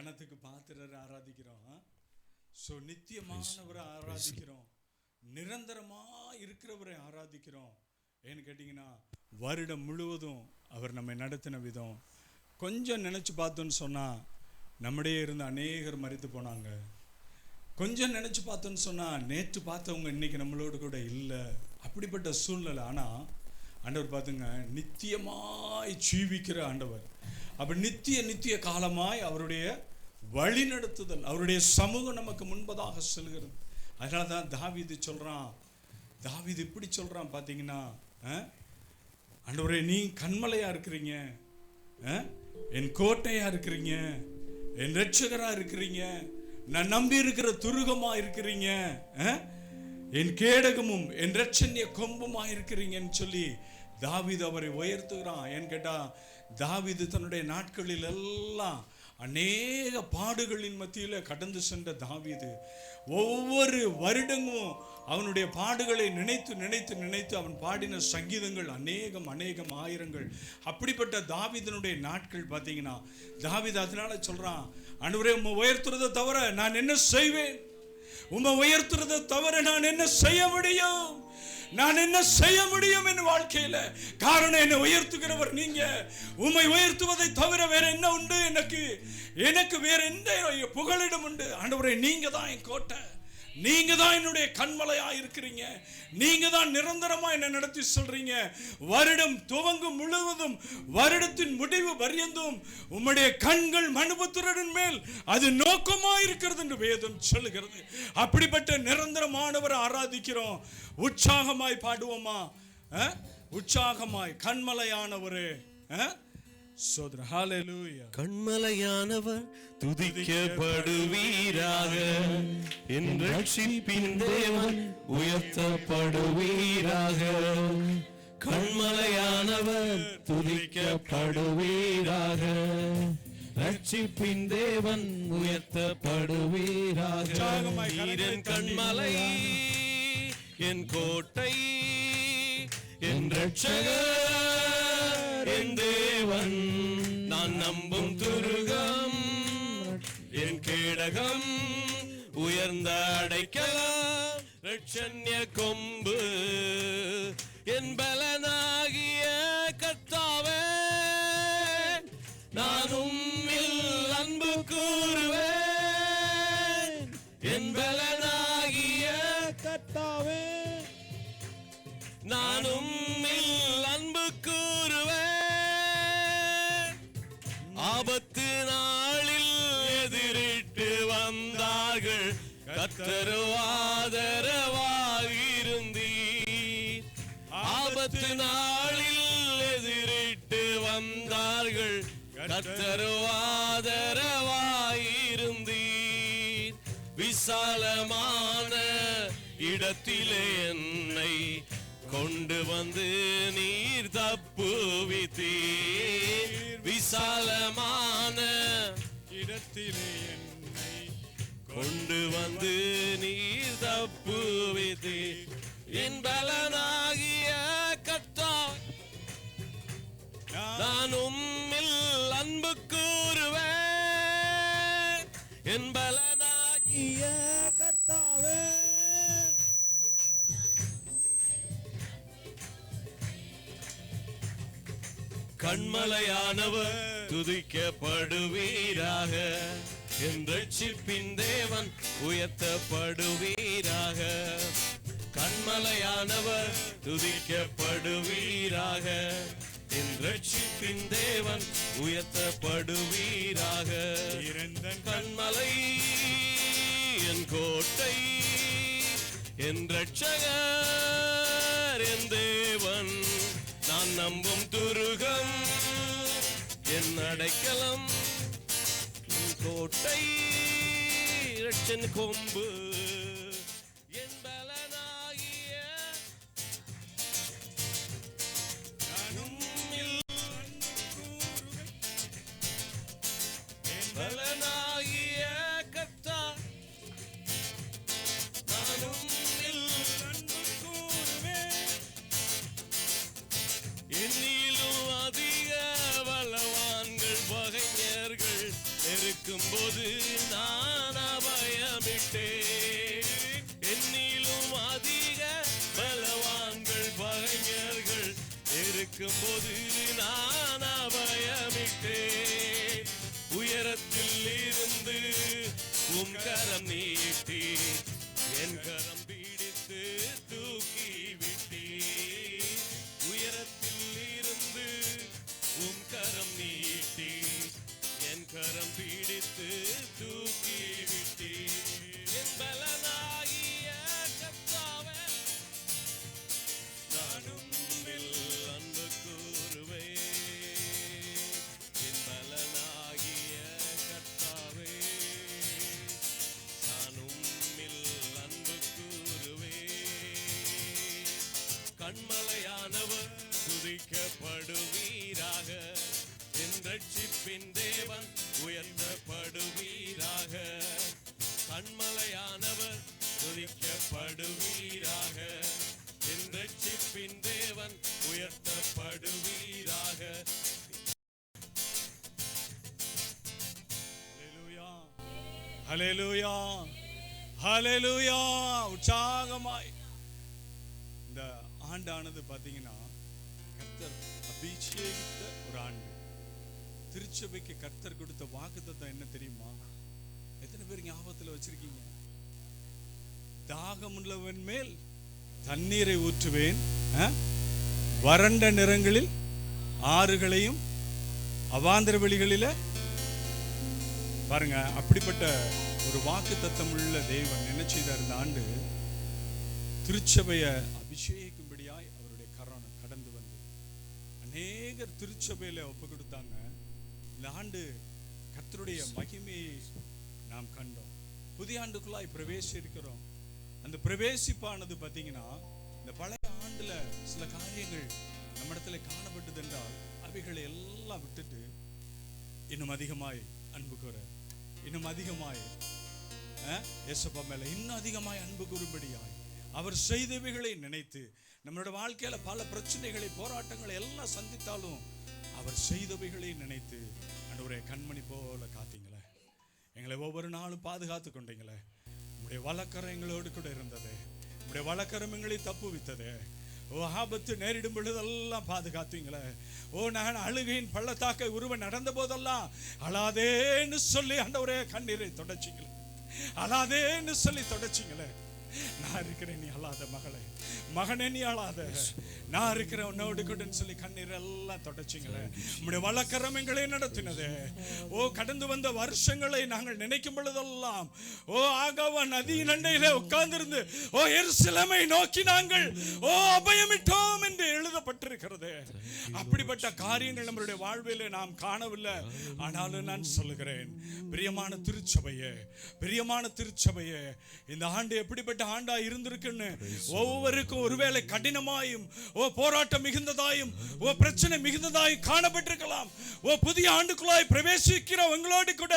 கணத்துக்கு பாத்திரரை ஆராதிக்கிறோம். ஸோ நித்தியமானவரை ஆராதிக்கிறோம், நிரந்தரமா இருக்கிறவரை ஆராதிக்கிறோம். ஏன்னு கேட்டிங்கன்னா வருடம் முழுவதும் அவர் நம்மை நடத்தின விதம் கொஞ்சம் நினச்சி பார்த்தோன்னு சொன்னால் நம்முடைய இருந்து அநேகர் மரித்து போனாங்க. கொஞ்சம் நினச்சி பார்த்தோன்னு சொன்னால் நேற்று பார்த்தவங்க இன்றைக்கி நம்மளோடு கூட இல்லை. அப்படிப்பட்ட சூழ்நிலை. ஆனால் ஆண்டவர் பார்த்துங்க, நித்தியமாய் ஜீவிக்கிற ஆண்டவர். அப்போ நித்திய காலமாய் அவருடைய வழி நடத்துதல், அவருடைய சமூகம் நமக்கு முன்பதாக செல்கிறது. அதனால தான் தாவீது சொல்கிறான், தாவீது இப்படி சொல்கிறான் பார்த்தீங்கன்னா, ஆண்டவரே நீ கண்மலையாக இருக்கிறீங்க, என் கோட்டையாக இருக்கிறீங்க, என் இரட்சகராக இருக்கிறீங்க, நான் நம்பி இருக்கிற துருகமாக இருக்கிறீங்க, என் கேடகமும் என் இரட்சண்ய கொம்புமா இருக்கிறீங்கன்னு சொல்லி தாவீது அவரை உயர்த்துகிறான். ஏன்னு கேட்டால் தாவீது தன்னுடைய நாட்களில் எல்லாம் அநேக பாடுகளின் மத்தியில் கடந்து சென்ற தாவீது ஒவ்வொரு வருடமும் அவனுடைய பாடுகளை நினைத்து நினைத்து நினைத்து அவன் பாடின சங்கீதங்கள் அநேகம் ஆயிரங்கள். அப்படிப்பட்ட தாவீதினுடைய நாட்கள் பார்த்தீங்கன்னா தாவீது அதனால சொல்றான், ஆண்டவரே உம்மை உயர்த்துறதை தவிர நான் என்ன செய்வேன், உம்மை உயர்த்துறதை தவிர நான் என்ன செய்ய முடியும், நான் என்ன செய்ய முடியும் என் வாழ்க்கையில. காரணம் என்னை உயர்த்துகிறவர் நீங்க. உம்மை உயர்த்துவதை தவிர வேற என்ன உண்டு எனக்கு வேற எந்த புகலிடம் உண்டு? ஆண்டவரே நீங்க தான் என் கோட்டை, நீங்க தான் என்னுடைய கண்மலையா இருக்கிறீங்க, நீங்க தான் நிரந்தரமா என்ன நடத்தி சொல்றீங்க. வருடம் துவங்கும் முழுவதும் வருடத்தின் முடிவு பரியந்தும் உம்முடைய கண்கள் மனுபுத்திரரின் மேல் அது நோக்கமா இருக்கிறது என்று வேதம் சொல்லுகிறது. அப்படிப்பட்ட நிரந்தரமானவரை ஆராதிக்கிறோம். உற்சாகமாய் பாடுவோமா? உற்சாகமாய் கண்மலையானவரே சோதர ஹல்லேலூயா. கண்மலையானவர் துதிக்கப்படுவீராக, என் ரட்சிப்பின் தேவன் உயர்த்தப்படுவீராக. கண்மலையானவர் துதிக்கப்படுவீராக, ரட்சிப்பின் தேவன் உயர்த்தப்படுவீராக. என் கண்மலை, என் கோட்டை, என் ரட்சகர், என் தேவன், நான் நம்பும் துருகம், என் கேடகம், உயர்ந்த அடைக்கலம், இரட்சண்ய கொம்பு, என் பலனாகிய கர்த்தாவே, நான் உம்மில் அன்பு கூறுவேன். என் பலனாகிய கர்த்தாவே, நான் உம்மில் அன்பு கூறுவேன். ஆபத்து நாளில் எதிரிட்டு வந்தார்கள், கர்த்தர் ஆதரவாயிருந்தீர். ஆபத்து நாளில் எதிரிட்டு வந்தார்கள், கர்த்தர் ஆதரவாயிருந்தீர். விசாலமான இடத்திலே என்னை கொண்டு வந்து நீர் தப்புவித்தீர். விசாலமான இடத்திலே என்னை கொண்டு வந்து நீர் தப்புவித்தீர். என் பலனாகிய கர்த்தாவே, நான் உம்மில் அன்பு கூறுவேன். என் பலனாகிய கர்த்தாவே, கண்மலையானவர் துதிக்கப்படுவீராக, என் ரட்சிப்பின் தேவன் உயர்த்தப்படுவீராக. கண்மலையானவர் துதிக்கப்படுவீராக, என் ரட்சிப்பின் தேவன் உயர்த்தப்படுவீராக. கண்மலை, என் கோட்டை, என் ரட்சகர், என் தேவன், நான் நம்பும் துருகம், என் அடைக்கலம், என் கோட்டை, இரட்சண் கொம்பு, என் பலனாகிய நான் உம்மில் என் பலனாகிய கர்த்தாவே, நான் உம்மில் அன்பு கூறுவேன். என்னிலும் அதிக பலவான்கள் பகைஞர்கள் இருக்கும்போது இருக்கும்போது நான் அபயமிட்டேன். உயரத்தில் இருந்து உம் கரம் நீட்டி என் கரம் பிடித்து தூக்கி விட்டீர். உயரத்தில் இருந்து உம் கரம் நீட்டி என் கரம் பிடித்து தூக்கி விட்டீர். என் பலனாகிய கர்த்தாவே, நான் உம்மில் அன்பு கூறுவேன். என் பலனாகிய கர்த்தாவே, நான் உம்மில் அன்பு கூறுவேன். கண்மலையானவர் துதிக்கப்படுவீராக, என் ரட்சிப்பின் தேவன் உயர்த்தப்படுவீராக. கண்மலையானவர் துதிக்கப்படுவீராக, என் ரட்சிப்பின் தேவன் உயர்த்தப்படுவீராக. ஹல்லேலூயா, ஹல்லேலூயா. உற்சாகமாய் இந்த ஆண்டானது பாத்தீங்கன்னா கர்த்தர் அபிஷேகித்த ஒரு ஆண்டு. திருச்சபைக்கு கர்த்தர் கொடுத்த வாக்குத்தத்தம் என்ன தெரியுமா? எத்தனை பேர் ஞாபகத்துல வச்சிருக்கீங்க? தாகமுள்ளவன் மேல் தண்ணீரை ஊற்றுவேன், வறண்ட நிறங்களில் ஆறுகளையும் அவாந்தர வெளிகளில பாருங்க. அப்படிப்பட்ட ஒரு வாக்குத்தத்தம் உள்ள தேவன் என்ன செய்தார்? இந்த ஆண்டு திருச்சபையை அபிஷேகிக்கும்படியாய் அவருடைய கரம் கடந்து வந்து அநேகர் திருச்சபையில ஒப்பு கொடுத்தாங்க. இந்த ஆண்டு கர்த்தருடைய மகிமையை நாம் கண்டோம். புதிய ஆண்டுக்குள்ளாய் பிரவேசிக்கிறோம். அந்த பிரவேசிப்பானது பார்த்தீங்கன்னா இந்த பழைய ஆண்டுல சில காரியங்கள் நம்ம இடத்துல காணப்பட்டது என்றால் அவைகளை எல்லாம் விட்டுட்டு இன்னும் அதிகமாய் அன்பு கூற, இன்னும் அதிகமாய் இயேசுப்பா மேல இன்னும் அதிகமாய் அன்பு கூறும்படியாய் அவர் செய்தவைகளை நினைத்து நம்மளோட வாழ்க்கையில பல பிரச்சனைகளை போராட்டங்களை எல்லாம் சந்தித்தாலும் அவர் செய்தவைகளை நினைத்து ஆண்டவரே கண்மணி போல காத்தீங்களே, எங்களை ஒவ்வொரு நாளும் பாதுகாத்து கொண்டீங்களே, உங்களுடைய வழக்கரம் எங்களோடு கூட இருந்தது, உங்களுடைய வழக்கரம் எங்களை தப்புவித்தது. ஓ ஆபத்து நேரிடும் பொழுதெல்லாம் பாதுகாத்தீங்களே. ஓ நான் அழுகையின் பள்ளத்தாக்கை ஒருவன் நடந்த போதெல்லாம் அழாதேன்னு சொல்லி ஆண்டவரே கண்ணீரை தொடச்சிங்களே, அழாதேன்னு சொல்லி தொடச்சிங்களே. நான் இருக்கிறேன், நீ அழாத மகளே, மகனே நீ அழாத, நான் இருக்கிறேன் உன்னோடு கூடன்னு சொல்லி கண்ணீர் எல்லாம் தொடச்சிங்களே. உங்களுடைய வழக்கரம் எங்களை நடத்தினது. ஓ கடந்து வந்த வருஷங்களை நாங்கள் நினைக்கும் பொழுதெல்லாம் ஓ ஆகாவா நதியின் அண்டையிலே உட்கார்ந்திருந்து ஓ எருசலேமை நோக்கி நாங்கள் ஓ அபயமிட்டோம் என்று எழுதப்பட்டிருக்கிறது. அப்படிப்பட்ட காரியங்கள் நம்மளுடைய வாழ்விலே நாம் காணவில்லை. ஆனாலும் நான் சொல்லுகிறேன், பிரியமான திருச்சபையே, பிரியமான திருச்சபையே, இந்த ஆண்டு எப்படிப்பட்ட ஆண்டா இருந்திருக்குன்னு ஒவ்வொருக்கும் ஒருவேளை கடினமாயும் ஓ போராட்டம் மிகுந்ததாயும் ஓ பிரச்சனை மிகுந்ததாயும் காணப்பட்டிருக்கலாம். ஓ புதிய ஆண்டுக்குள்ளாய் பிரவேசிக்கிற உங்களோடு கூட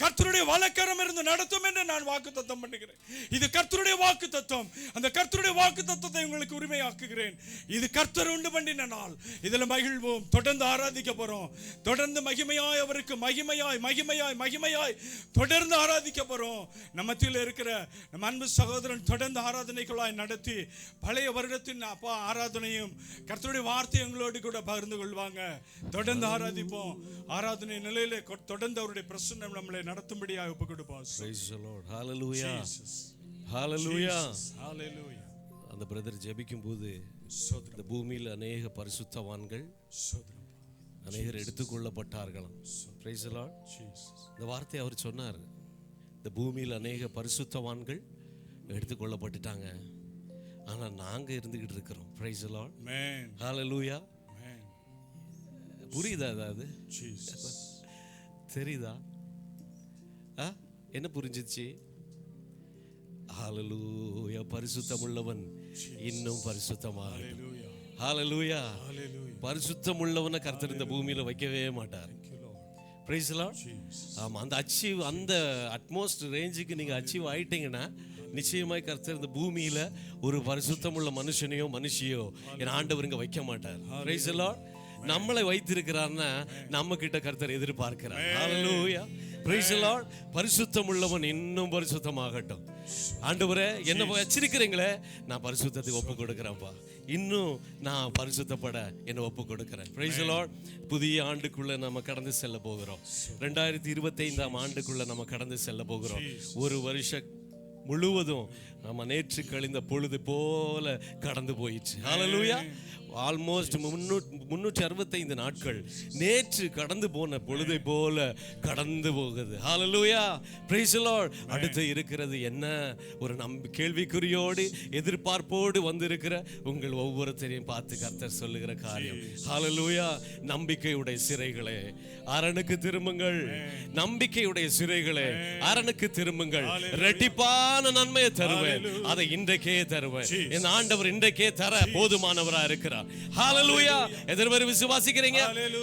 கர்த்தருடைய வழக்கரம் இருந்து நடத்தும் என்று நான் வாக்குத்தத்தம் பண்ணுகிறேன். இது கர்த்தருடைய வாக்குத்தத்தம். அந்த கர்த்தருடைய வாக்குத்தத்தத்தை உங்களுக்கு உரிமையாக்குகிறேன். இது கர்த்தர் உண்டு பண்ணின நாள். இதுல மகிழ்வோம், தொடர்ந்து ஆராதிக்க போறோம், தொடர்ந்து மகிமையாய் அவருக்கு மகிமையாய் மகிமையாய் மகிமையாய் தொடர்ந்து ஆராதிக்க போறோம். நம்ம மத்தியில் இருக்கிற நம்ம அன்பு சகோதரன் தொடர்ந்து ஆராதனைகளாய் நடத்தி பழைய வருடத்தின் அப்பா ஆராதனையும் கர்த்தருடைய வார்த்தை எங்களோடு கூட பகிர்ந்து கொள்வாங்க. தொடர்ந்து ஆராதிப்போம். ஆராதனை நிலையிலே தொடர்ந்து அவருடைய பிரசன்னம் நம்மளை நடத்தும்படியாக ஒப்பு கொடுப்போம். Praise the Lord. Hallelujah. Hallelujah. Hallelujah. அந்த பிரதர் ஜெபிக்கும் போது இந்த பூமியில் அநேக பரிசுத்தவான்கள் அநேகர் எடுத்துக்கொள்ளப்பட்டார்களாம். Praise the Lord. இந்த வார்த்தை அவர் சொன்னார். இந்த பூமியில் அநேக பரிசுத்தவான்கள் எடுத்துக்கொள்ளப்பட்டுட்டாங்க, ஆனா நாங்க இருந்துகிட்டு இருக்கிறோம். Praise the Lord. Amen. Hallelujah. புரியுதா? அதாவது தெரியுதா? என்ன புரிஞ்சிச்சு? ஹalleluya. பரிசுத்தமுள்ளவன் இன்னும் பரிசுத்தமாகட்டும். ஹalleluya. பரிசுத்தம் உள்ளவனை கர்த்தர் இந்த பூமியில வைக்கவே மாட்டார். Praise the Lord. ஆமா, அந்த அச்சீவ், அந்த அட்மோஸ்ட் ரேஞ்சுக்கு நீங்க அச்சீவ் ஆயிட்டீங்கன்னா நிச்சயமாய் கர்த்தர் இந்த பூமியில ஒரு பரிசுத்தமுள்ள மனுஷனையோ மனுஷியோ என் ஆண்டவர் இங்க வைக்க மாட்டார். Praise the Lord. நம்மளை வைத்திருக்கிறார்னா நம்ம கிட்ட கர்த்தர் எதிர்பார்க்கிறார். ஹalleluya. Praise the Lord. பரிசுத்தம் உள்ளவன் இன்னும் பரிசுத்தமாகட்டும். ஆண்டவரே, என்ன வச்சிருக்கிறீங்களே, நான் பரிசுத்தத்துக்கு ஒப்பு கொடுக்கிறேன்ப்பா. இன்னும் நான் பரிசுத்தப்பட என்னை ஒப்பு கொடுக்கிறேன். Price the Lord. புதிய ஆண்டுக்குள்ள நம்ம கடந்து செல்ல போகிறோம். 2025ஆம் ஆண்டுக்குள்ள நம்ம கடந்து செல்ல போகிறோம். ஒரு வருஷம் முழுவதும் நம்ம நேற்று கழிந்த பொழுது போல கடந்து போயிடுச்சு. ஹல்லேலூயா. ஆல்மோஸ்ட் 365 நாட்கள் நேற்று கடந்து போன பொழுதை போல கடந்து போகுது. ஹல்லேலூயா. Praise the Lord. அடுத்து இருக்கிறது என்ன? ஒரு கேள்விக்குறியோடு எதிர்பார்ப்போடு வந்திருக்கிற உங்கள் ஒவ்வொருத்தரையும் பார்த்து கர்த்தர் சொல்லுகிற காரியம், ஹல்லேலூயா, நம்பிக்கையுடைய சிறைகளே அரணுக்கு திரும்புங்கள். நம்பிக்கையுடைய சிறைகளே அரணுக்கு திரும்புங்கள். இரட்டிப்பான நன்மையை தருவேன், அதை இன்றைக்கே தருவேன். என் ஆண்டவர் இன்றைக்கே தர போதுமானவரா இருக்கிறார். ஹல்லேலூயா. எத்தனை பேர் விசுவாசிக்கிறீங்க?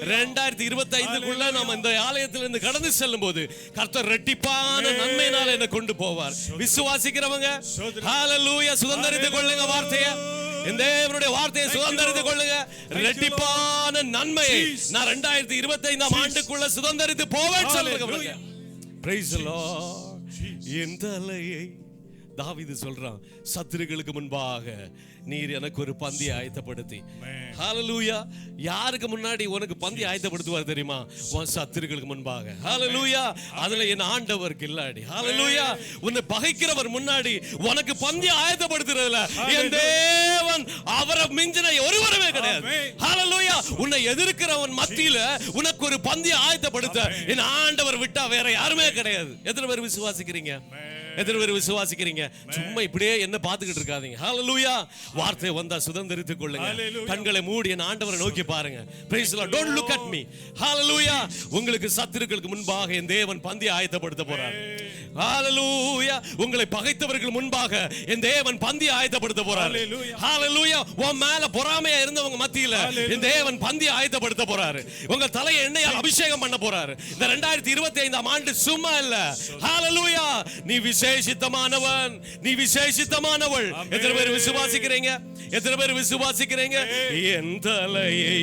2025க்குள்ள நாம இந்த ஆலயத்திலிருந்து கடந்து செல்லும் போது கர்த்தர் இரட்டிப்பான நன்மையினால என்ன கொண்டு போவார். விசுவாசிக்கிறவங்க ஹல்லேலூயா சுதந்தரித்துக் கொள்ளுங்க. வார்த்தையை, இந்த தேவனுடைய வார்த்தையை சுதந்தரித்துக் கொள்ளுங்க. இரட்டிப்பான நன்மையை நான் 2025ஆம் ஆண்டுக்குள்ள சுதந்தரித்து போவேன் சொல்லுங்க. Price the Lord. என் தலையை தாவீது சொல்றான், சத்துருக்களுக்கு முன்பாக நீர் எனக்கு ஒரு பந்தி ஆயத்தப்படுத்தி. ஹல்லேலூயா. யாருக்கு முன்னாடி உனக்கு பந்தி ஆயத்தப்படுத்துவார் தெரியுமா? உன் சத்துருக்களுக்கு முன்பாக. ஹல்லேலூயா. அதுல என் ஆண்டவருக்கு இல்லாடி. ஹல்லேலூயா. உன்னை பகைக்கிறவர் முன்னாடி உனக்கு பந்தி ஆயத்தப்படுத்துறதுல என் தேவன் அவரை மிஞ்சின ஒருவருமே கிடையாது. ஹல்லேலூயா. உன்னை எதிர்க்கிறவன் மத்தியில உனக்கு ஒரு பந்தி ஆயத்தப்படுத்த என் ஆண்டவர் விட்டா வேற யாருமே கிடையாது. எத்தனை பேர் விசுவாசிக்கிறீங்க? எத்தனை பேர் விசுவாசிக்கிறீங்க? சும்மா இப்படியே என்ன பார்த்துக்கிட்டு இருக்காதீங்க. ஹல்லேலூயா. வார்த்தை வந்தா சுதந்தரித்துக் கொள்ளுங்க. கண்களை மூடி என் ஆண்டவரை நோக்கி பாருங்க. Praise the Lord. Don't look at me. Hallelujah. உங்களுக்கு சத்துருக்களுக்கு முன்பாக என் தேவன் பந்தி ஆயத்தப்படுத்த போறார். Hallelujah. உங்களை பகைத்தவர்கள் முன்பாக என் தேவன் பந்தி ஆயத்தப்படுத்த போறார். Hallelujah. உன் மேல பொறாமையா இருந்தவங்க மத்தியில என் தேவன் பந்தி ஆயத்தப்படுத்த போறார். உங்க தலையை எண்ணெயால் அபிஷேகம் பண்ண போறார். இந்த 2025ஆம் ஆண்டு சும்மா இல்ல. Hallelujah. நீ விசேஷித்தமானவன், நீ விசேஷித்தமானவள். எத்தனை பேர் விசுவாசிக்கிறீங்க? எத்தனை பேர் விசுவாசிக்கிறீங்க? என் தலையை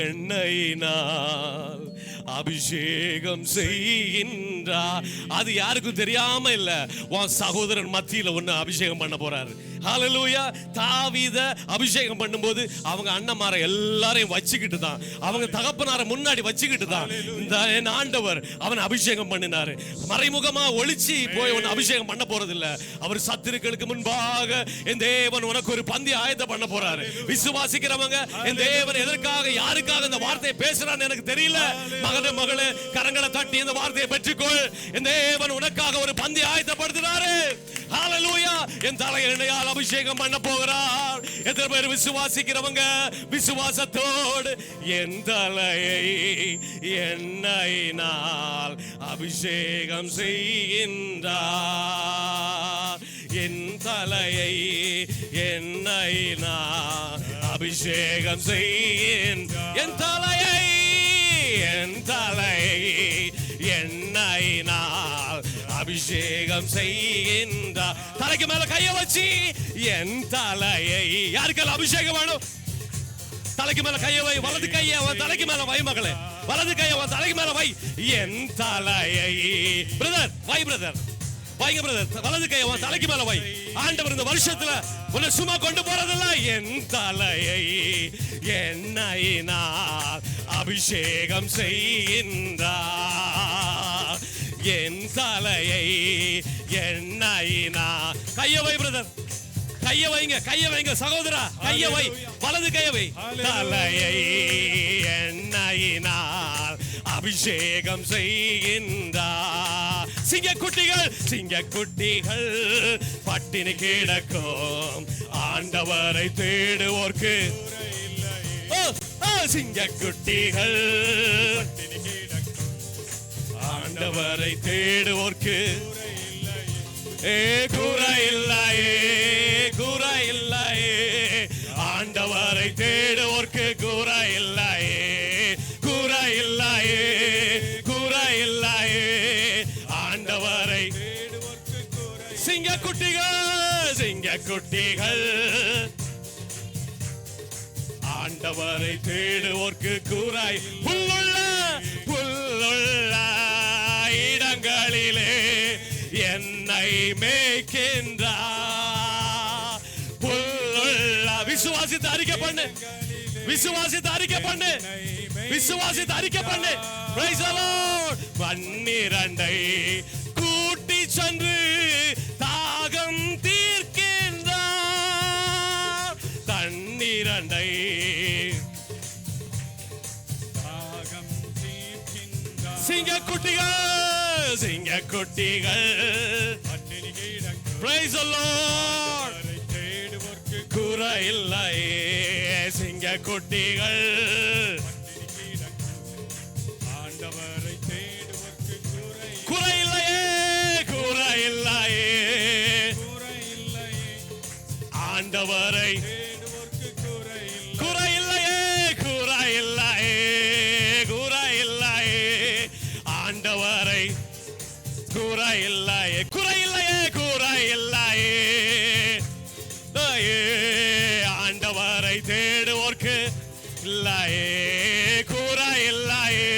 எண்ணெயினால் அபிஷேகம் செய்கின்றார். அது யாருக்கும் தெரியாம இல்ல, உன் சகோதரன் மத்தியில ஒன்னு அபிஷேகம் பண்ண போறாரு. ஹல்லேலூயா. தாவீத அபிஷேகம் பண்ணும்போது அவங்க அண்ணன்மாரை எல்லாரையும் வச்சுக்கிட்டு தான், அவங்க தகப்பனாரை முன்னாடி வச்சுக்கிட்டு தான் இந்த என் ஆண்டவர் அவன் அபிஷேகம் பண்ணினாரு. மறைமுகமா ஒளிச்சு போய் ஒன்னு அபிஷேகம் பண்ண போறது இல்ல. அவர் சத்துருக்களுக்கு முன்பாக என் தேவன் உனக்கு ஒரு பந்தி ஆயத்த பண்ண போறாரு. விசுவாசிக்கிறவங்க என் தேவன் எதற்காக யாருக்காக இந்த வார்த்தையை பேசுறான்னு எனக்கு தெரியல. மகனே மகளே, கரங்களை தட்டி இந்த வார்த்தையை பெற்றுக்கொள். என் தேவன் உனக்காக ஒரு பந்தி ஆயத்தப்படுத்துறாரு. ஹல்லேலூயா. என் தலை எண்ணெயால் அபிஷேகம் பண்ண போகிறார். எத்தனை பேர் விசுவாசிக்கிறவங்க விசுவாசத்தோடு என் தலையை எண்ணெயினால் அபிஷேகம் செய்கின்றார். என் தலையை எண்ணெயினால் அபிஷேகம் செய்கின்றார். என் தலையை எண்ணெயினால் அபிஷேகம் செய்கின்றார். தலைக்கு மேல கைய வச்சு என் தலையை, யாருக்கெல்லாம் அபிஷேகம் வேணும்? தலைக்கு மேல கைய வை. வலது கைய தலைக்கு மேல வை மகளே. வலது கைய தலைக்கு மேல வை. என் தலையை பிரதர் வை, பிரதர் வைங்க பிரதர். வலது கைய தலைக்கு மேல வை. ஆண்டவர் இந்த வருஷத்துல உன்னை சும்மா கொண்டு போறதில்ல. என் தலையை எண்ணெயினால் அபிஷேகம் செய்கின்றார். என் தலையை எண்ணெயினால். கைய வை பிரதர், கைய வைங்க, கைய வைங்க சகோதரா, கைய வை. வலது கைய வை. தலையை எண்ணெயினால் அபிஷேகம் செய்கின்றார். சிங்கக்குட்டிகள் சிங்கக்குட்டிகள் பட்டினி கிடக்கும் ஆண்டவரை தேடுவோர்க்கு. சிங்கக்குட்டிகள் ஆண்டவரை தேடுவோர்க்கு குறையில்லையே, குறையில்லையே. ஆண்டவரை தேடுவோர்க்கு குறையில்லையே, குறையில்லையே, குறையில்லையே. ஆண்டவரை சிங்கக்குட்டிகள் சிங்கக்குட்டிகள் ஆண்டவரை தேடுவோர்க்கு குறை. புல்லுள்ள புல்லுள்ள இடங்களிலே என்னை மேய்க்கின்றார். புல்லுள்ள விசுவாசித்து அறிக்கை பண்ணு, விசுவாசித்து அறிக்கை பண்ணு, விசுவாசித்து அறிக்கை பண்ணு. Praise the Lord. 12 கூட்டி சென்று தாகம் தீர்க்கின்றார். 12 சிங்கக்குட்டிகள், சிங்கக்குட்டிகள். Praise the Lord. குறை இல்லையே சிங்கக்குட்டிகள், ஆண்டவரை தேடுவோர்க்கு குறை இல்லையே, குறை இல்லையே, ஆண்டவரை தேடுவோர்க்கு குறை இல்லையே, குறை இல்லையே, குறை இல்லையே, ஆண்டவரை குறை இல்லையே, குறை இல்லையே, குறை இல்லையே, ஆண்டவரை தேடுவோர்க்கு இல்லையே, குறை இல்லையே,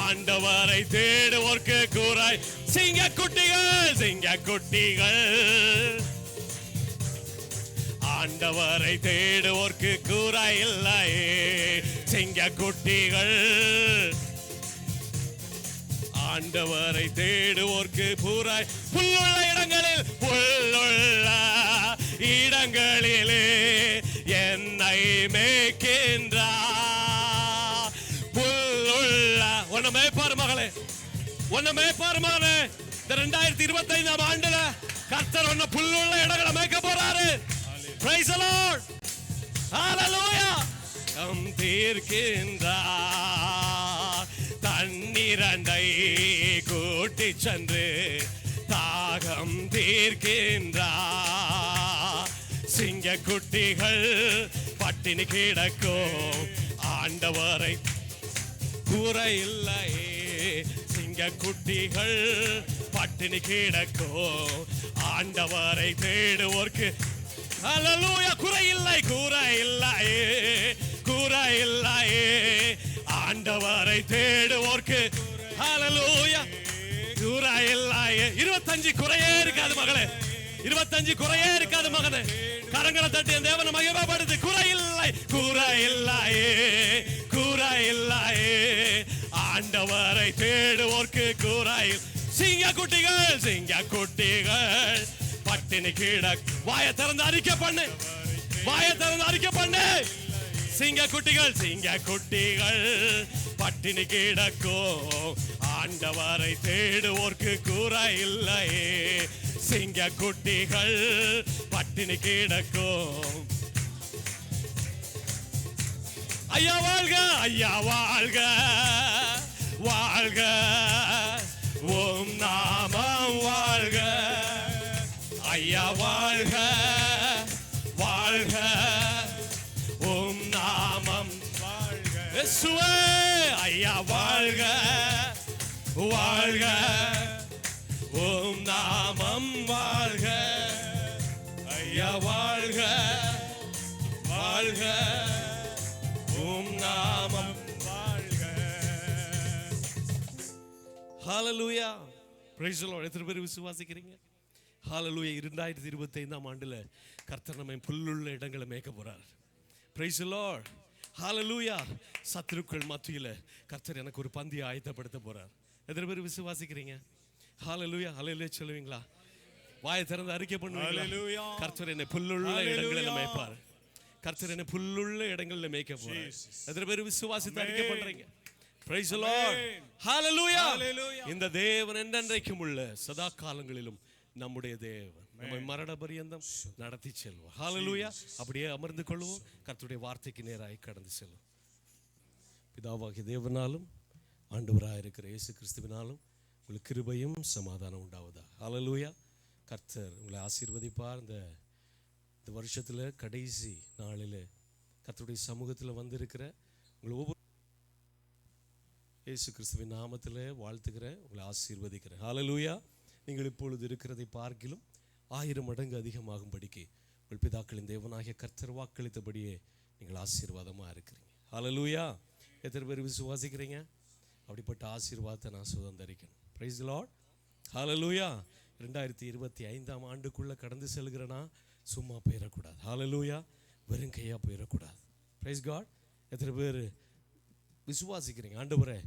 ஆண்டவரை தேடுவோர்க்கு குறை. சிங்கக்குட்டிகள், சிங்கக்குட்டிகள், ஆண்டவரை தேடுவோர்க்கு குறை இல்லையே, சிங்கக்குட்டிகள், ஆண்டவரை தேடுவோர்க்கு புறாய். புல்லுள்ள இடங்களில், புல்லுள்ள இடங்களிலே என்னை மேய்க்கின்றார். புல்லுள்ள உன்னை மேய்ப்பாரு மகளே, உன்னை மேய்ப்பாரு மகனே. இந்த 2025 ஆண்டுல கர்த்தர் உன்னை புல்லுள்ள இடங்களை மேய்க்க போறாரு. Praise the Lord. Hallelujah. தீர்க்கின்றார். 12 கூட்டி சென்று தாகம் தீர்க்கின்றார். சிங்கக்குட்டிகள் பட்டினி கிடக்கும், ஆண்டவரை குறை இல்லையே. சிங்கக்குட்டிகள் பட்டினி கிடக்கும், ஆண்டவரை தேடுவோர்க்கு ஹல்லேலூயா குறை இல்லை, குறை இல்லையே, குறை இல்லையே, ஆண்டவரை தேடுவோர்க்கு ஹல்லேலூயா குறை இல்லையே. 25 குறையே இருக்காது மகளே, 25 குறையே இருக்காது மகனே. கரங்களை தட்டி தேவனை மகிமைப்படுத்து. குறை இல்லை, குறை இல்லையே, குறை இல்லையே, ஆண்டவரை தேடுவோர்க்கு குறை. சிங்கக்குட்டிகள், சிங்கக்குட்டிகள் பட்டினி கிடக்கு. வாயை திறந்து அறிக்கை பண்ணு, வாயை திறந்து அறிக்கை பண்ணு. சிங்கக்குட்டிகள், சிங்கக்குட்டிகள் பட்டினி கிடக்கும், ஆண்டவரை தேடுவோர்க்கு குறை இல்லையே. சிங்கக்குட்டிகள் பட்டினி கிடக்கும். ஐயா வாழ்க, ஐயா வாழ்க, வாழ்க, ஓம் நாமம் வாழ்க. ஐயா வாழ்க, வாழ்க, ஓம் நாமம் வாழ்க. இயேசுவே ஐயா வாழ்க, வாழ்க, ஓம் நாமம் வாழ்க. ஐயா வாழ்க, வாழ்க, ஓம் நாமம் வாழ்க. ஹalleluya. praise the Lord. எத்தனை பேர் விசுவாசிக்கிறீங்க? ஹalleluya. 2025 ஆண்டுல கர்த்தர் நம்மை புல்லுள்ள இடங்களை மேய்க்க போறார். praise the Lord. ஹalleluya. சத்துருக்கள் மத்தியில கர்த்தர் எனக்கு ஒரு பந்தியை ஆயத்தப்படுத்த போறார். எத்தனை பேர் விசுவாசிக்கிறீங்க? ஹalleluya. ஹalleluya சொல்லுவீங்களா? வாயை திறந்து அறிக்கை பண்ணுவீங்களா? கர்த்தர் என்னை புல்லுள்ள இடங்களில் மேய்ப்பார். கர்த்தர் என்னை புல்லுள்ள இடங்களில் மேய்க்க போறார். எத்தனை பேர் விசுவாசித்து அறிக்கை பண்றீங்க? praise the Lord. ஹalleluya. இந்த தேவன் என்றென்றைக்கும் உள்ள சதா காலங்களிலும் நம்முடைய தேவன் நம்மை மரண பரியந்தம் நடத்தி செல்வார். ஹalleluya. அப்படியே அமர்ந்து கொள்வோம். கர்த்தருடைய வார்த்தைக்கு நேராய் கடந்து செல்வோம். பிதாவாகிய தேவனாலும் ஆண்டவராக இருக்கிற இயேசு கிறிஸ்துவினாலும் உங்களுக்கு கிருபையும் சமாதானம் உண்டாவதா. ஹalleluya. கர்த்தர் உங்களை ஆசீர்வதிப்பார். இந்த வருஷத்தில் கடைசி நாளில் கர்த்தருடைய சமூகத்தில் வந்திருக்கிற உங்களை ஒவ்வொரு இயேசு கிறிஸ்துவின் நாமத்தில் வாழ்த்துக்கிறேன், உங்களை ஆசீர்வதிக்கிறேன். ஹalleluya. நீங்கள் இப்பொழுது இருக்கிறதை பார்க்கிலும் 1000 மடங்கு அதிகமாகும்படிக்கு உங்கள் பிதாக்களின் தேவனாகிய கர்த்தர் வாக்களித்தபடியே நீங்கள் ஆசீர்வாதமாக இருக்கிறீங்க. ஹalleluya. எத்தனை பேர் விசுவாசிக்கிறீங்க? அப்படிப்பட்ட ஆசீர்வாதத்தை நான் சுதந்திரிக்கணும். praise the Lord. ஹalleluya. 2025 ஆண்டுக்குள்ளே கடந்து செல்கிறேன்னா சும்மா போயிடக்கூடாது. ஹல்லேலூயா. வெறும் கையாக போயிடக்கூடாது. Praise God. எத்தனை பேர் விசுவாசிக்கிறீங்க, ஆண்டவரே